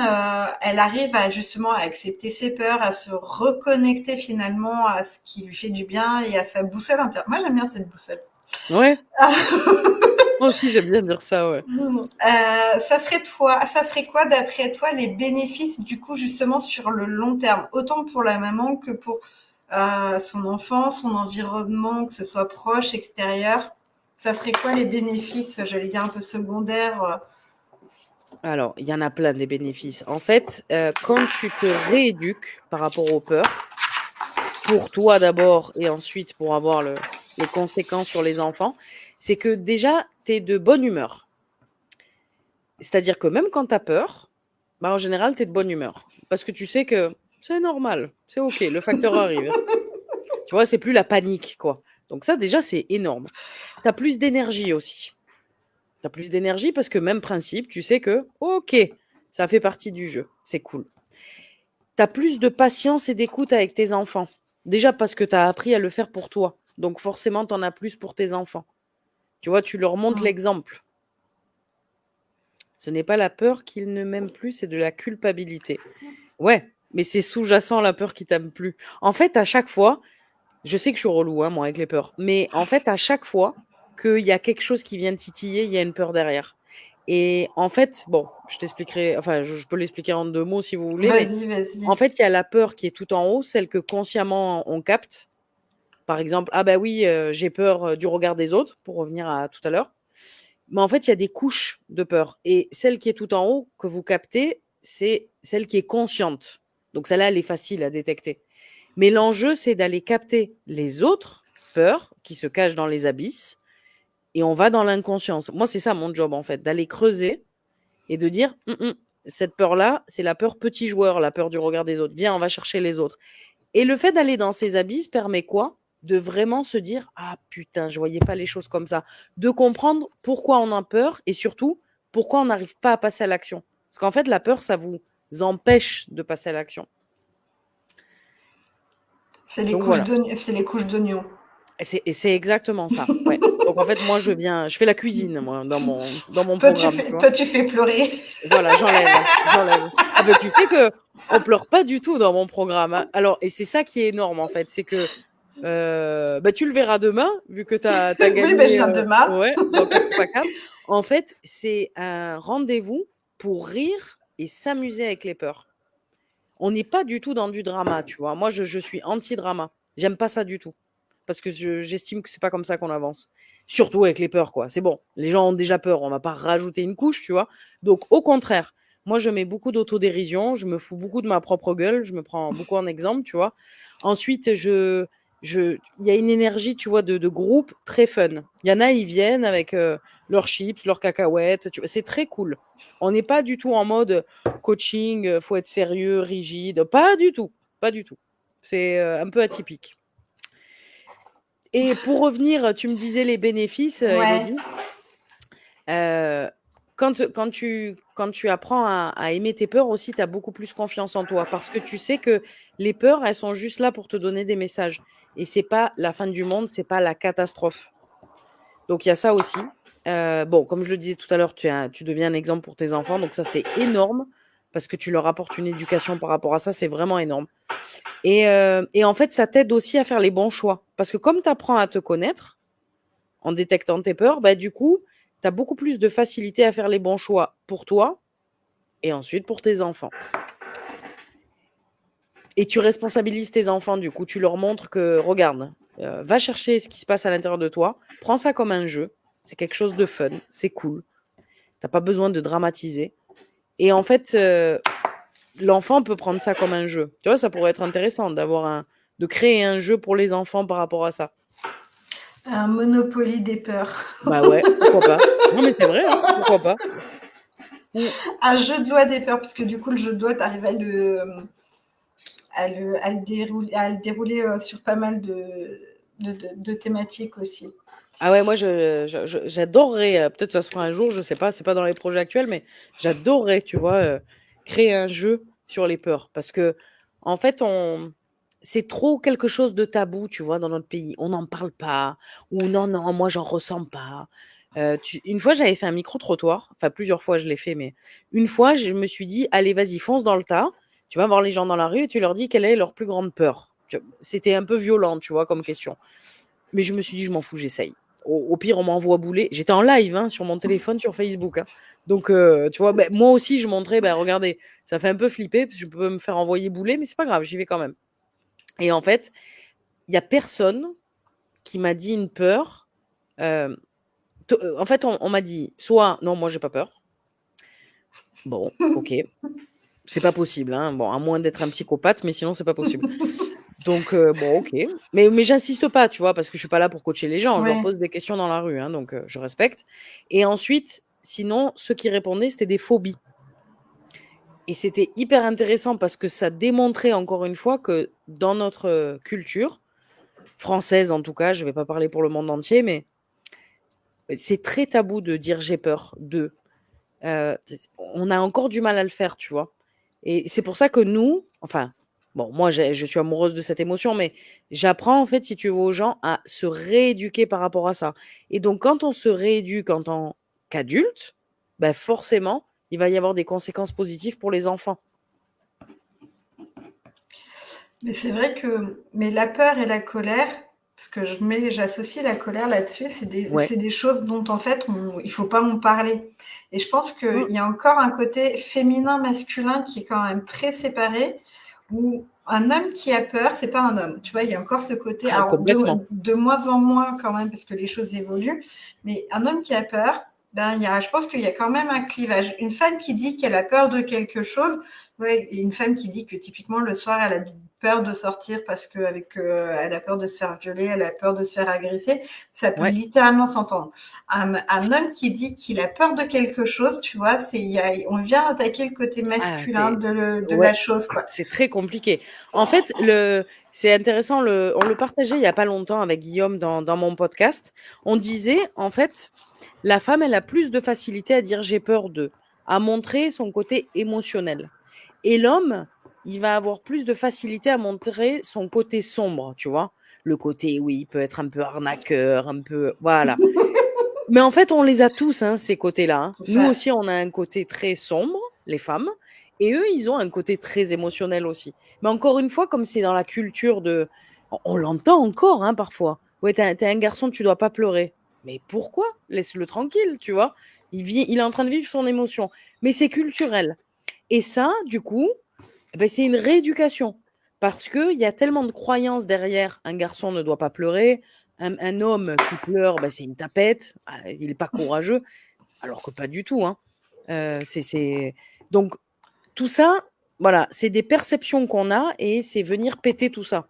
elle arrive à justement à accepter ses peurs, à se reconnecter finalement à ce qui lui fait du bien et à sa boussole intérieure. Moi, j'aime bien cette boussole. Ouais. Moi aussi, j'aime bien dire ça, ouais. Ça serait quoi d'après toi les bénéfices du coup justement sur le long terme, autant pour la maman que pour son enfant, son environnement, que ce soit proche, extérieur. Ça serait quoi les bénéfices, j'allais dire un peu secondaires. Alors, il y en a plein des bénéfices. En fait, quand tu te rééduques par rapport aux peurs, pour toi d'abord et ensuite pour avoir les conséquences sur les enfants, c'est que déjà, tu es de bonne humeur. C'est-à-dire que même quand tu as peur, bah, en général, tu es de bonne humeur. Parce que tu sais que c'est normal, c'est OK, le facteur arrive. Tu vois, c'est plus la panique, quoi. Donc ça, déjà, c'est énorme. Tu as plus d'énergie aussi. Tu as plus d'énergie parce que même principe, tu sais que, OK, ça fait partie du jeu, c'est cool. Tu as plus de patience et d'écoute avec tes enfants. Déjà parce que tu as appris à le faire pour toi. Donc forcément, tu en as plus pour tes enfants. Tu vois, tu leur montres Mm. l'exemple. Ce n'est pas la peur qu'ils ne m'aiment plus, c'est de la culpabilité. Ouais, mais c'est sous-jacent la peur qui t'aime plus. En fait, à chaque fois, je sais que je suis relou, hein, moi, avec les peurs, mais en fait, à chaque fois, qu'il y a quelque chose qui vient titiller, il y a une peur derrière. Et en fait, bon, je t'expliquerai, enfin, je peux l'expliquer en 2 mots si vous voulez, mais Vas-y, en vas-y. fait, il y a la peur qui est tout en haut, celle que consciemment on capte. Par exemple, ah bah oui, j'ai peur du regard des autres, pour revenir à tout à l'heure. Mais en fait, il y a des couches de peur. Et celle qui est tout en haut, que vous captez, c'est celle qui est consciente. Donc celle-là, elle est facile à détecter. Mais l'enjeu, c'est d'aller capter les autres peurs qui se cachent dans les abysses et on va dans l'inconscience. Moi, c'est ça mon job, en fait, d'aller creuser et de dire, cette peur-là, c'est la peur petit joueur, la peur du regard des autres. Viens, on va chercher les autres. Et le fait d'aller dans ces abysses permet quoi? De vraiment se dire, ah putain, je voyais pas les choses comme ça. De comprendre pourquoi on a peur et surtout, pourquoi on n'arrive pas à passer à l'action. Parce qu'en fait, la peur, ça vous empêche de passer à l'action. Donc voilà. C'est les couches d'oignons. Et c'est exactement ça. Ouais. Donc en fait, moi, je fais la cuisine, moi, dans mon Toi, programme, tu vois. toi, tu fais pleurer. Voilà, j'enlève. Ah ben, tu sais que on pleure pas du tout dans mon programme, hein. Alors, et c'est ça qui est énorme, en fait, c'est que bah, tu le verras demain, vu que tu as Oui, ben, je gagné, viens demain. ouais, dans Kakupa Camp. En fait, c'est un rendez-vous pour rire et s'amuser avec les peurs. On n'est pas du tout dans du drama, tu vois. Moi, je suis anti-drama. J'aime pas ça du tout. Parce que j'estime que c'est pas comme ça qu'on avance. Surtout avec les peurs, quoi. C'est bon. Les gens ont déjà peur. On va pas rajouter une couche, tu vois. Donc, au contraire, moi, je mets beaucoup d'autodérision. Je me fous beaucoup de ma propre gueule. Je me prends beaucoup en exemple, tu vois. Ensuite, il y a une énergie, tu vois, de groupe très fun. Il y en a, ils viennent avec leurs chips, leurs cacahuètes. Tu vois, c'est très cool. On n'est pas du tout en mode coaching, faut être sérieux, rigide. Pas du tout. Pas du tout. C'est un peu atypique. Et pour revenir, tu me disais les bénéfices, Ouais. Élodie. Quand tu apprends à aimer tes peurs aussi, tu as beaucoup plus confiance en toi parce que tu sais que les peurs, elles sont juste là pour te donner des messages. Et c'est pas la fin du monde, c'est pas la catastrophe. Donc il y a ça aussi. Bon, comme je le disais tout à l'heure, tu deviens un exemple pour tes enfants, donc ça c'est énorme parce que tu leur apportes une éducation par rapport à ça, c'est vraiment énorme. Et en fait, ça t'aide aussi à faire les bons choix parce que comme tu apprends à te connaître en détectant tes peurs, bah, du coup, tu as beaucoup plus de facilité à faire les bons choix pour toi et ensuite pour tes enfants. Et tu responsabilises tes enfants, du coup, tu leur montres que, regarde, va chercher ce qui se passe à l'intérieur de toi, prends ça comme un jeu, c'est quelque chose de fun, c'est cool, t'as pas besoin de dramatiser. Et en fait, l'enfant peut prendre ça comme un jeu. Tu vois, ça pourrait être intéressant de créer un jeu pour les enfants par rapport à ça. Un Monopoly des peurs. Bah ouais, pourquoi pas. Non mais c'est vrai, hein, pourquoi pas. Un jeu de loi des peurs, parce que du coup, le jeu de loi, tu arrives à le dérouler sur pas mal de thématiques aussi. Ah ouais, moi j'adorerais, peut-être ça se fera un jour, je sais pas, c'est pas dans les projets actuels, mais j'adorerais, tu vois, créer un jeu sur les peurs. Parce que, en fait, c'est trop quelque chose de tabou, tu vois, dans notre pays. On n'en parle pas, ou non, non, moi j'en ressens pas. Une fois, j'avais fait un micro-trottoir, enfin plusieurs fois je l'ai fait, mais une fois, je me suis dit, allez, vas-y, fonce dans le tas, tu vas voir les gens dans la rue et tu leur dis quelle est leur plus grande peur. C'était un peu violent, tu vois, comme question. Mais je me suis dit, je m'en fous, j'essaye. Au pire, on m'envoie bouler. J'étais en live hein, sur mon téléphone, sur Facebook. Hein. Donc, tu vois, ben, moi aussi, je montrais, ben, regardez, ça fait un peu flipper, parce que je peux me faire envoyer bouler, mais c'est pas grave, j'y vais quand même. Et en fait, il n'y a personne qui m'a dit une peur. En fait, on m'a dit, soit, non, moi, j'ai pas peur. Bon, ok. C'est pas possible, hein. Bon, à moins d'être un psychopathe, mais sinon, c'est pas possible. Donc, bon, ok. Mais j'insiste pas, tu vois, parce que je suis pas là pour coacher les gens. Je leur Ouais. pose des questions dans la rue, hein, donc je respecte. Et ensuite, sinon, ceux qui répondaient, c'était des phobies. Et c'était hyper intéressant parce que ça démontrait encore une fois que dans notre culture, française en tout cas, je vais pas parler pour le monde entier, mais c'est très tabou de dire j'ai peur de. On a encore du mal à le faire, tu vois. Et c'est pour ça que nous, enfin, bon, moi, je suis amoureuse de cette émotion, mais j'apprends, en fait, si tu veux, aux gens à se rééduquer par rapport à ça. Et donc, quand on se rééduque en tant qu'adulte, ben forcément, il va y avoir des conséquences positives pour les enfants. Mais c'est vrai que mais la peur et la colère, Parce que j'associe la colère là-dessus, Ouais. c'est des choses dont en fait il faut pas en parler. Et je pense Mm. qu'il y a encore un côté féminin-masculin qui est quand même très séparé, où un homme qui a peur, c'est pas un homme. Tu vois, il y a encore ce côté, Ah, alors complètement. de moins en moins quand même, parce que les choses évoluent, mais un homme qui a peur, ben, je pense qu'il y a quand même un clivage. Une femme qui dit qu'elle a peur de quelque chose, ouais, et une femme qui dit que typiquement le soir, elle a peur de sortir parce que elle a peur de se faire violer, elle a peur de se faire agresser, ça peut Ouais. littéralement s'entendre. Un homme qui dit qu'il a peur de quelque chose, tu vois, on vient attaquer le côté Ah, masculin de ouais, la chose, quoi. c'est très compliqué. En fait, c'est intéressant, on le partageait il y a pas longtemps avec Guillaume dans mon podcast. On disait, en fait, la femme, elle a plus de facilité à dire j'ai peur de, à montrer son côté émotionnel. Et l'homme, il va avoir plus de facilité à montrer son côté sombre, tu vois. Le côté, oui, il peut être un peu arnaqueur, un peu. Voilà. Mais en fait, on les a tous, hein, ces côtés-là. Hein. C'est Nous ça. aussi, on a un côté très sombre, les femmes, et eux, ils ont un côté très émotionnel aussi. Mais encore une fois, comme c'est dans la culture de. On l'entend encore, hein, parfois. Ouais, t'es un garçon, tu dois pas pleurer. Mais pourquoi? Laisse-le tranquille, tu vois. Il est en train de vivre son émotion. Mais c'est culturel. Et ça, du coup, eh ben, c'est une rééducation. Parce qu'il y a tellement de croyances derrière. Un garçon ne doit pas pleurer. Un homme qui pleure, ben, c'est une tapette. Ah, il n'est pas courageux. Alors que pas du tout. Hein. Donc, tout ça, voilà, c'est des perceptions qu'on a et c'est venir péter tout ça.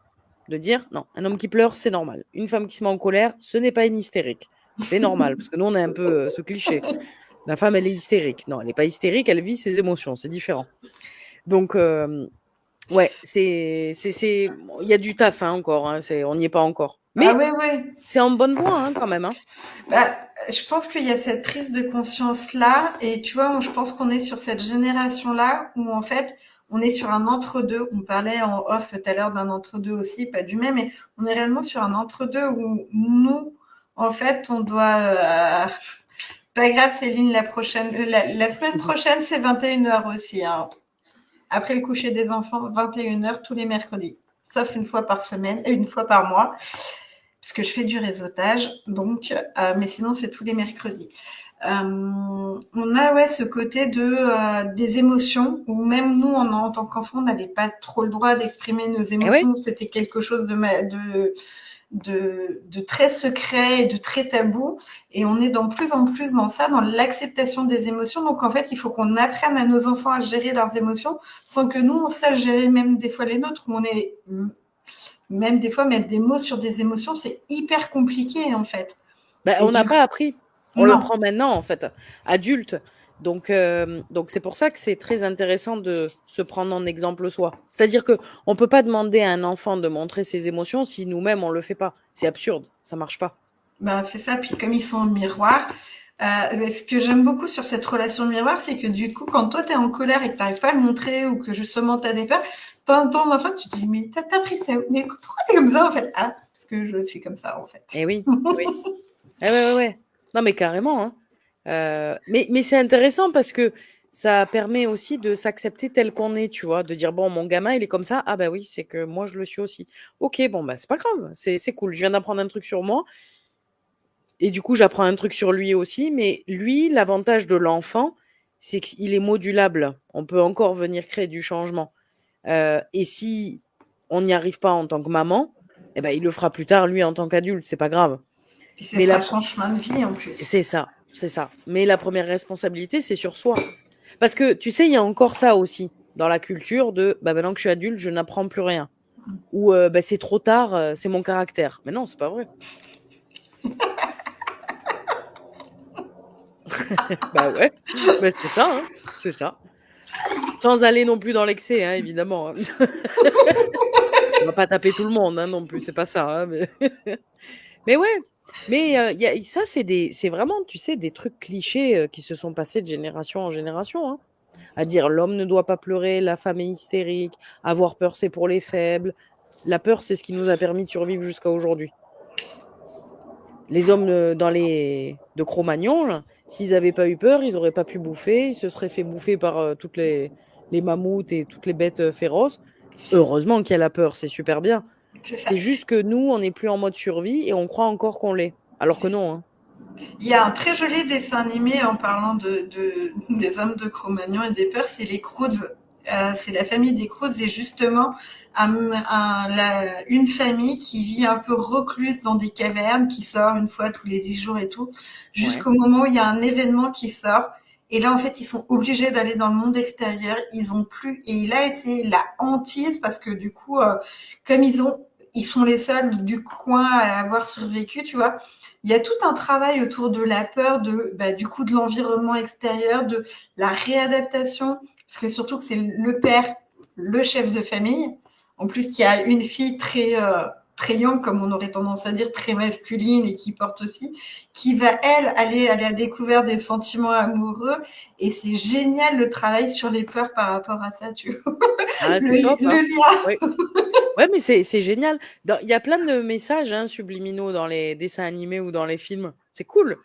De dire, non, un homme qui pleure, c'est normal. Une femme qui se met en colère, ce n'est pas une hystérique. C'est normal. Parce que nous, on a un peu ce cliché. La femme, elle est hystérique. Non, elle n'est pas hystérique, elle vit ses émotions. C'est différent. Donc, ouais, il y a du taf hein, encore, hein, on n'y est pas encore. Ah Mais ouais, ouais. c'est en bonne voie hein, quand même. Hein. Bah, je pense qu'il y a cette prise de conscience-là, et tu vois, je pense qu'on est sur cette génération-là où en fait, on est sur un entre-deux. On parlait en off tout à l'heure d'un entre-deux aussi, pas du même, mais on est réellement sur un entre-deux où nous, en fait, on doit... pas grave, Céline, la semaine Mhm. prochaine, c'est 21h aussi. Hein. Après le coucher des enfants, 21h tous les mercredis. Sauf une fois par semaine, et une fois par mois parce que je fais du réseautage, donc, mais sinon c'est tous les mercredis. On a ouais ce côté des émotions où même nous en tant qu'enfant on n'avait pas trop le droit d'exprimer nos Eh ouais, émotions, c'était quelque chose de très secret et de très tabou, et on est de plus en plus dans ça, dans l'acceptation des émotions. Donc en fait il faut qu'on apprenne à nos enfants à gérer leurs émotions sans que nous on sache gérer même des fois les nôtres, où on est même des fois mettre des mots sur des émotions, c'est hyper compliqué en fait. ben, Et on n'a du pas appris. On non, l'apprend maintenant en fait, adulte. Donc c'est pour ça que c'est très intéressant de se prendre en exemple soi. C'est-à-dire que on peut pas demander à un enfant de montrer ses émotions si nous-mêmes on le fait pas. C'est absurde, ça marche pas. ben c'est ça. Puis comme ils sont en miroir, ce que j'aime beaucoup sur cette relation de miroir, c'est que du coup, quand toi t'es en colère et que t'arrives pas à le montrer ou que justement t'as des peurs, ton enfant tu te dis mais t'as pris ça, mais pourquoi t'es comme ça en fait? Ah, parce que je suis comme ça en fait. Eh oui, oui. Eh ouais, ouais, ouais. Non mais carrément. Hein. Mais c'est intéressant parce que ça permet aussi de s'accepter tel qu'on est, tu vois, de dire bon, mon gamin, il est comme ça. Ah bah oui, c'est que moi, je le suis aussi. Ok, bon, bah c'est pas grave, c'est cool. Je viens d'apprendre un truc sur moi et du coup, j'apprends un truc sur lui aussi. Mais lui, l'avantage de l'enfant, c'est qu'il est modulable. On peut encore venir créer du changement. Et si on n'y arrive pas en tant que maman, eh ben, il le fera plus tard, lui, en tant qu'adulte. C'est pas grave. Puis ce Mais sera son chemin de vie en plus. c'est ça, c'est ça. Mais la première responsabilité, c'est sur soi. Parce que tu sais, il y a encore ça aussi dans la culture de bah, maintenant que je suis adulte, je n'apprends plus rien. Ou bah, c'est trop tard, c'est mon caractère. Mais non, c'est pas vrai. Bah ouais, bah, c'est ça, hein, c'est ça. Sans aller non plus dans l'excès, hein, évidemment. Hein. On va pas taper tout le monde hein, non plus, c'est pas ça. Hein, mais ouais, mais ça, c'est vraiment, tu sais, des trucs clichés qui se sont passés de génération en génération. Hein. À dire l'homme ne doit pas pleurer, la femme est hystérique, avoir peur c'est pour les faibles. La peur, c'est ce qui nous a permis de survivre jusqu'à aujourd'hui. Les hommes de Cro-Magnon, là, s'ils n'avaient pas eu peur, ils n'auraient pas pu bouffer, ils se seraient fait bouffer par toutes les mammouths et toutes les bêtes féroces. Heureusement qu'il y a la peur, c'est super bien. C'est ça. C'est juste que nous, on n'est plus en mode survie et on croit encore qu'on l'est. Alors que non, hein. Il y a un très joli dessin animé en parlant des hommes de Cro-Magnon et des peurs, c'est les Croods. C'est la famille des Croods et justement une famille qui vit un peu recluse dans des cavernes, qui sort une fois tous les 10 jours et tout, Ouais. jusqu'au moment où il y a un événement qui sort. Et là, en fait, ils sont obligés d'aller dans le monde extérieur. Ils ont plus. Et là, c'est la hantise parce que du coup, comme ils sont les seuls du coin à avoir survécu, tu vois. Il y a tout un travail autour de la peur, du coup, de l'environnement extérieur, de la réadaptation, parce que surtout que c'est le père, le chef de famille, en plus qui a une fille très young, comme on aurait tendance à dire, très masculine et qui porte aussi, qui va, elle, aller à la découverte des sentiments amoureux. Et c'est génial le travail sur les peurs par rapport à ça, tu vois. Ah, c'est top, Le hein. lien. Ouais. Ouais, mais c'est génial. Il y a plein de messages hein, subliminaux dans les dessins animés ou dans les films. C'est cool.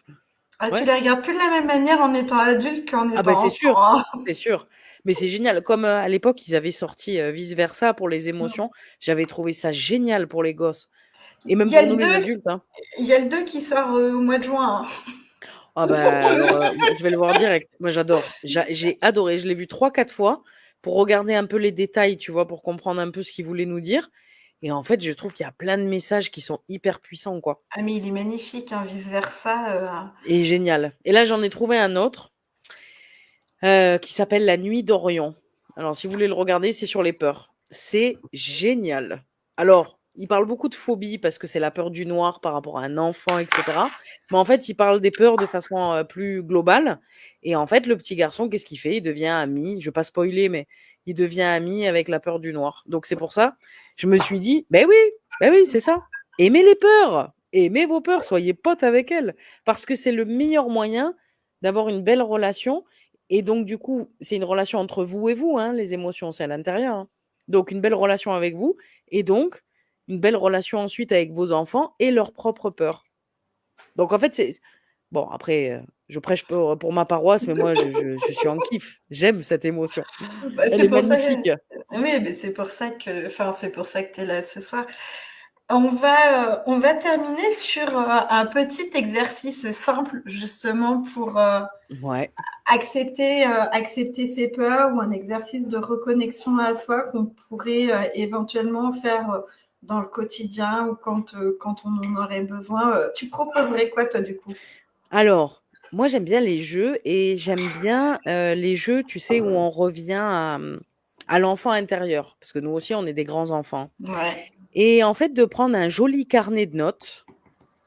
Ah, tu Ouais. les regardes plus de la même manière en étant adulte qu'en Ah bah étant c'est enfant, sûr, hein. c'est sûr. Mais c'est génial. Comme à l'époque, ils avaient sorti Vice Versa pour les émotions. J'avais trouvé ça génial pour les gosses. Et Il même y a pour le nous les 2, adultes, hein. il y a le 2 qui sort au mois de juin, hein. Ah bah alors moi, je vais le voir direct. Moi j'adore. J'ai adoré. Je l'ai vu 3-4 fois pour regarder un peu les détails, tu vois, pour comprendre un peu ce qu'il voulait nous dire. Et en fait, je trouve qu'il y a plein de messages qui sont hyper puissants, quoi. Ah, mais il est magnifique, hein, vice versa. Et génial. Et là, j'en ai trouvé un autre qui s'appelle La Nuit d'Orion. Alors, si vous voulez le regarder, c'est sur les peurs. C'est génial. Alors, il parle beaucoup de phobie parce que c'est la peur du noir par rapport à un enfant, etc. Mais en fait, il parle des peurs de façon plus globale. Et en fait, le petit garçon, qu'est-ce qu'il fait? Il devient ami. Je ne vais pas spoiler, mais il devient ami avec la peur du noir. Donc, c'est pour ça, je me suis dit, ben oui, c'est ça. Aimez les peurs. Aimez vos peurs. Soyez potes avec elles. Parce que c'est le meilleur moyen d'avoir une belle relation et donc, du coup, c'est une relation entre vous et vous, hein, les émotions, c'est à l'intérieur. Hein. Donc, une belle relation avec vous et donc une belle relation ensuite avec vos enfants et leurs propres peurs. Donc, en fait, c'est. Bon, après, je prêche pour ma paroisse, mais moi, je suis en kiff. J'aime cette émotion. Bah, Elle c'est est pour ça, magnifique. oui, mais c'est pour ça que tu es là ce soir. On va terminer sur un petit exercice simple, justement, pour Ouais. accepter ses peurs ou un exercice de reconnexion à soi qu'on pourrait éventuellement faire dans le quotidien ou quand on en aurait besoin. Tu proposerais quoi, toi, du coup? Alors, moi, j'aime bien les jeux et j'aime bien les jeux, tu sais, où on revient à l'enfant intérieur. Parce que nous aussi, on est des grands enfants. Ouais. Et en fait, de prendre un joli carnet de notes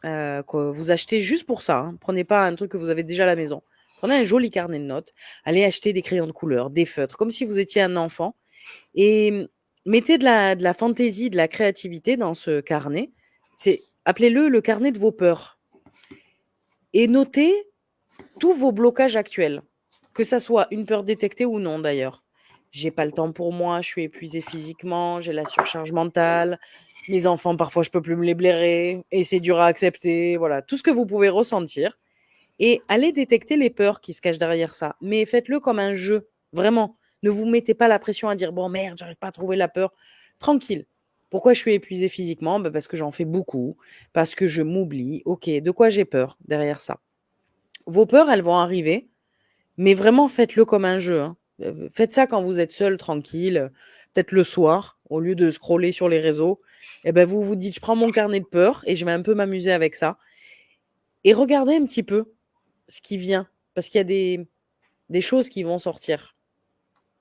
que vous achetez juste pour ça. Hein. Prenez pas un truc que vous avez déjà à la maison. Prenez un joli carnet de notes. Allez acheter des crayons de couleur, des feutres, comme si vous étiez un enfant. Et mettez de la fantaisie, de la créativité dans ce carnet. Appelez-le le carnet de vos peurs. Et notez tous vos blocages actuels. Que ça soit une peur détectée ou non d'ailleurs. J'ai pas le temps pour moi, je suis épuisée physiquement, j'ai la surcharge mentale, mes enfants parfois je peux plus me les blairer et c'est dur à accepter, voilà, tout ce que vous pouvez ressentir et allez détecter les peurs qui se cachent derrière ça, mais faites-le comme un jeu, vraiment. Ne vous mettez pas la pression à dire bon merde, j'arrive pas à trouver la peur. Tranquille. Pourquoi je suis épuisée physiquement? Ben parce que j'en fais beaucoup, parce que je m'oublie. OK, de quoi j'ai peur derrière ça? Vos peurs, elles vont arriver, mais vraiment, faites-le comme un jeu, hein. Faites ça quand vous êtes seul, tranquille, peut-être le soir, au lieu de scroller sur les réseaux. Et ben, vous vous dites: «Je prends mon carnet de peur et je vais un peu m'amuser avec ça» et regardez un petit peu ce qui vient, parce qu'il y a des choses qui vont sortir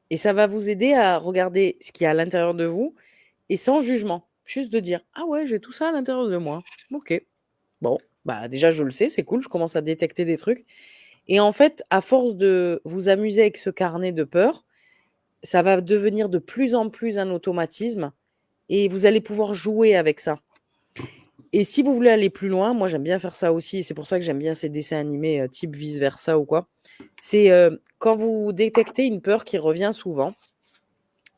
et ça va vous aider à regarder ce qu'il y a à l'intérieur de vous et sans jugement. Juste de dire: «Ah ouais, j'ai tout ça à l'intérieur de moi. OK. Bon, bah, déjà, je le sais, c'est cool, je commence à détecter des trucs» et en fait, à force de vous amuser avec ce carnet de peur, ça va devenir de plus en plus un automatisme et vous allez pouvoir jouer avec ça. Et si vous voulez aller plus loin, moi j'aime bien faire ça aussi, et c'est pour ça que j'aime bien ces dessins animés type Vice Versa ou quoi. C'est quand vous détectez une peur qui revient souvent,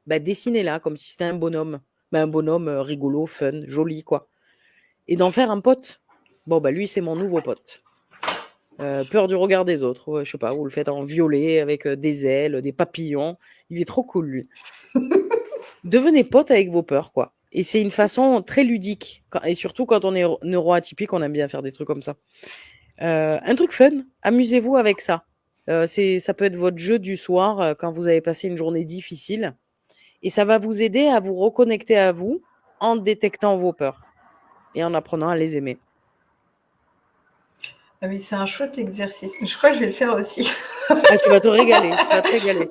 bah, dessinez-la comme si c'était un bonhomme. Bah, un bonhomme rigolo, fun, joli, quoi. Et d'en faire un pote. Bon, bah lui, c'est mon nouveau pote. Peur du regard des autres. Ouais, je sais pas, vous le faites en violet avec des ailes, des papillons. Il est trop cool, lui. Devenez pote avec vos peurs, quoi. Et c'est une façon très ludique. Et surtout quand on est neuroatypique, on aime bien faire des trucs comme ça. Un truc fun, amusez-vous avec ça. Ça peut être votre jeu du soir quand vous avez passé une journée difficile. Et ça va vous aider à vous reconnecter à vous en détectant vos peurs et en apprenant à les aimer. Ah oui, c'est un chouette exercice. Je crois que je vais le faire aussi. Ah, tu vas te régaler, tu vas te régaler.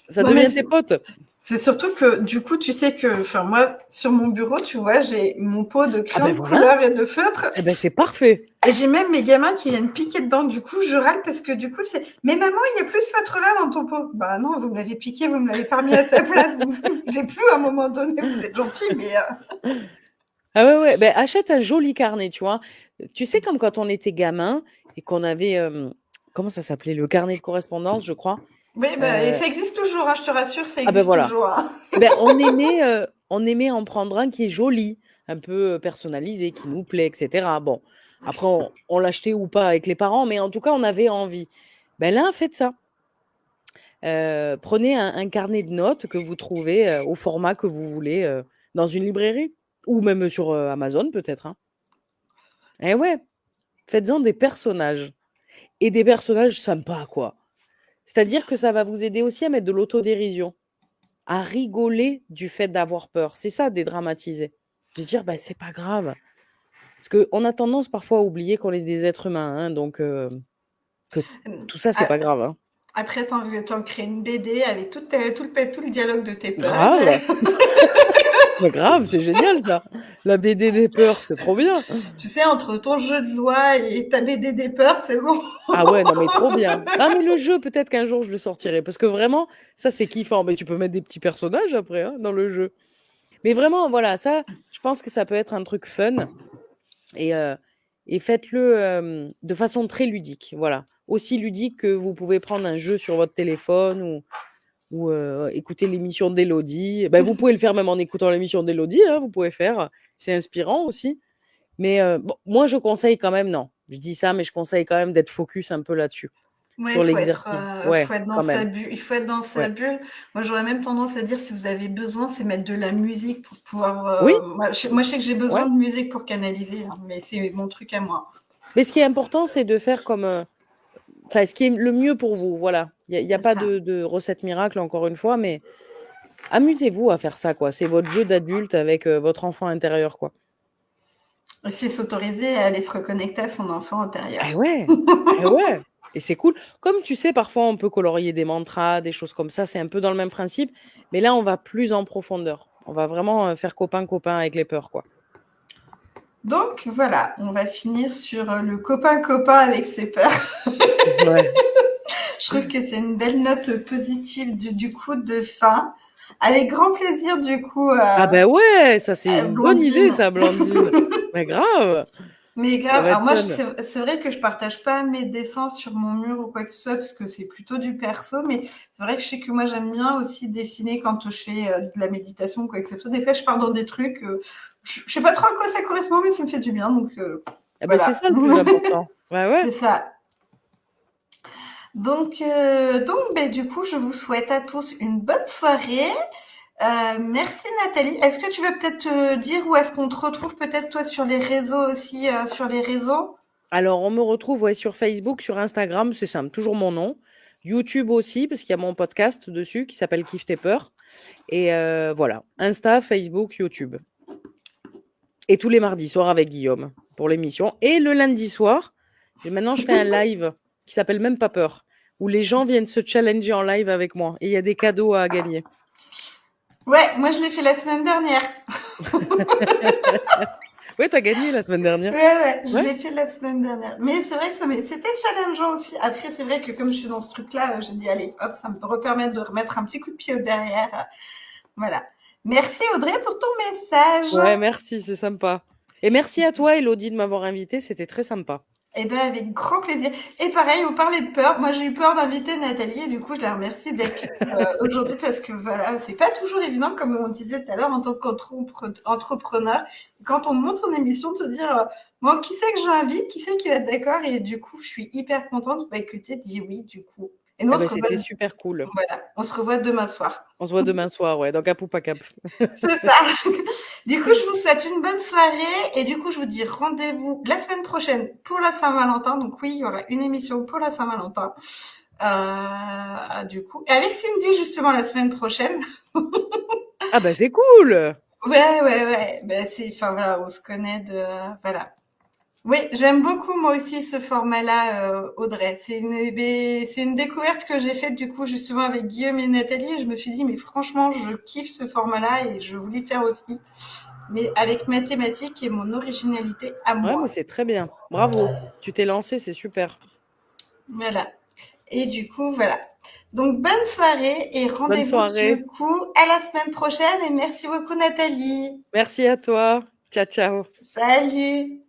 Ça Non, mais devient tes potes. c'est surtout que, du coup, tu sais que, enfin, moi, sur mon bureau, tu vois, j'ai mon pot de Ah crayon ben de voilà, couleur et de feutre. eh ben c'est parfait. Et j'ai même mes gamins qui viennent piquer dedans. Du coup, je râle parce que du coup, c'est mais maman, il y a plus ce feutre là dans ton pot. Bah non, vous me l'avez piqué, vous me l'avez pas remis à sa place. Je l'ai plus à un moment donné. Vous êtes gentil, mais Ah ouais, ouais, ben achète un joli carnet, tu vois. Tu sais, comme quand on était gamin et qu'on avait, comment ça s'appelait? Le carnet de correspondance, je crois. oui, bah, et Euh, ça existe toujours. Hein, je te rassure, ça ah ben existe voilà. toujours. Hein. Eh ben, on aimait en prendre un qui est joli, un peu personnalisé, qui nous plaît, etc. Bon, après, on l'achetait ou pas avec les parents, mais en tout cas, on avait envie. Ben là, faites ça. Prenez un carnet de notes que vous trouvez au format que vous voulez dans une librairie ou même sur Amazon peut-être. Hein. Eh ouais, faites-en des personnages et des personnages sympas, quoi. C'est-à-dire que ça va vous aider aussi à mettre de l'autodérision, à rigoler du fait d'avoir peur. C'est ça, dédramatiser. De dire, bah, c'est pas grave. Parce qu'on a tendance parfois à oublier qu'on est des êtres humains, hein, donc que tout ça, c'est Ah, pas grave. Hein. après, t'en crées une BD avec tout le dialogue de tes peurs. Grave, mais grave, c'est génial ça. La BD des peurs, c'est trop bien. Tu sais, entre ton jeu de loi et ta BD des peurs, c'est bon. Ah ouais, non mais trop bien. Ah mais le jeu, peut-être qu'un jour je le sortirai, parce que vraiment, ça c'est kiffant. Mais tu peux mettre des petits personnages après hein, dans le jeu. Mais vraiment, voilà, ça, je pense que ça peut être un truc fun et, euh, et faites-le de façon très ludique. Voilà, aussi ludique que vous pouvez prendre un jeu sur votre téléphone ou écouter l'émission d'Élodie. Ben, vous pouvez le faire même en écoutant l'émission d'Élodie. Hein, vous pouvez faire, c'est inspirant aussi. Mais bon, moi, je conseille quand même, non, je dis ça, mais je conseille quand même d'être focus un peu là-dessus, Ouais, sur l'exercice. Ouais, faut être dans quand sa même. bulle. Il faut être dans sa Ouais. bulle. Moi, j'aurais même tendance à dire, si vous avez besoin, c'est mettre de la musique pour pouvoir. Oui, Moi, je sais que j'ai besoin ouais. de musique pour canaliser, hein, mais c'est mon truc à moi. Mais ce qui est important, c'est de faire comme. Enfin, ce qui est le mieux pour vous, voilà. Il n'y a C'est pas ça. de recette miracle, encore une fois, mais amusez-vous à faire ça, quoi. C'est votre jeu d'adulte avec votre enfant intérieur, quoi. Et c'est s'autoriser à aller se reconnecter à son enfant Eh intérieur. ouais, eh ouais. Et c'est cool. Comme tu sais, parfois, on peut colorier des mantras, des choses comme ça. C'est un peu dans le même principe. Mais là, on va plus en profondeur. On va vraiment faire copain-copain avec les peurs, quoi. Donc, voilà, on va finir sur le copain-copain avec ses peurs. Ouais. Je trouve que c'est une belle note positive du coup de fin. Avec grand plaisir, du coup, Ah ben ouais, ça c'est une bonne idée, Blondine. ça, Blandine. Mais grave, Mais ça grave, va alors être moi, fun. c'est vrai que je partage pas mes dessins sur mon mur ou quoi que ce soit, parce que c'est plutôt du perso, mais c'est vrai que je sais que moi, j'aime bien aussi dessiner quand je fais de la méditation ou quoi que ce soit. Des fois, je pars dans des trucs, je sais pas trop à quoi ça correspond, mais ça me fait du bien, donc Ah ben c'est voilà. ça le plus important. Ouais, ouais. C'est ça. Donc, ben, du coup, je vous souhaite à tous une bonne soirée. Merci Nathalie. Est-ce que tu veux peut-être te dire où est-ce qu'on te retrouve peut-être toi sur les réseaux aussi, sur les réseaux? Alors, on me retrouve ouais, sur Facebook, sur Instagram, c'est simple, toujours mon nom. YouTube aussi, parce qu'il y a mon podcast dessus qui s'appelle Kiffe tes peurs. Et voilà, Insta, Facebook, YouTube. Et tous les mardis soirs avec Guillaume pour l'émission. Et le lundi soir, maintenant je fais un live qui s'appelle Même pas peur, où les gens viennent se challenger en live avec moi. Et il y a des cadeaux à gagner. Ouais, moi je l'ai fait la semaine dernière. Ouais, t'as gagné la semaine dernière. Ouais, je Ouais. l'ai fait la semaine dernière. Mais c'est vrai que c'était challengeant aussi. Après, c'est vrai que comme je suis dans ce truc-là, j'ai dit allez, hop, ça me repermet de remettre un petit coup de pied au derrière. Voilà. Merci Audrey pour ton message. Ouais, merci, c'est sympa. Et merci à toi, Elodie, de m'avoir invité. C'était très sympa. Eh ben, avec grand plaisir. Et pareil, on parlait de peur. Moi, j'ai eu peur d'inviter Nathalie et du coup, je la remercie d'être là aujourd'hui parce que voilà, c'est pas toujours évident, comme on disait tout à l'heure, en tant qu'entrepreneur, quand on monte son émission, de se dire, bon, qui c'est que j'invite, qui c'est qui va être d'accord et du coup, je suis hyper contente que tu aies dit oui, du coup. Et nous, Ah ben, c'était super cool. voilà, on se revoit demain soir. On se voit demain soir, ouais, dans Cap ou pas Cap. C'est ça. Du coup, je vous souhaite une bonne soirée et du coup, je vous dis rendez-vous la semaine prochaine pour la Saint-Valentin. Donc oui, il y aura une émission pour la Saint-Valentin. Du coup, et avec Cindy justement la semaine prochaine. Ah bah c'est cool. Ouais. Ben c'est, enfin voilà, on se connaît de, voilà. Oui, j'aime beaucoup moi aussi ce format-là, Audrey. C'est une découverte que j'ai faite du coup justement avec Guillaume et Nathalie. Et je me suis dit, mais franchement, je kiffe ce format-là et je voulais le faire aussi, mais avec ma thématique et mon originalité à Ouais, mais moi. c'est très bien. Bravo. Tu t'es lancé, c'est super. Voilà. Et du coup, voilà. Donc, bonne soirée et Bonne rendez-vous soirée. du coup à la semaine prochaine. Et merci beaucoup, Nathalie. Merci à toi. Ciao, ciao. Salut!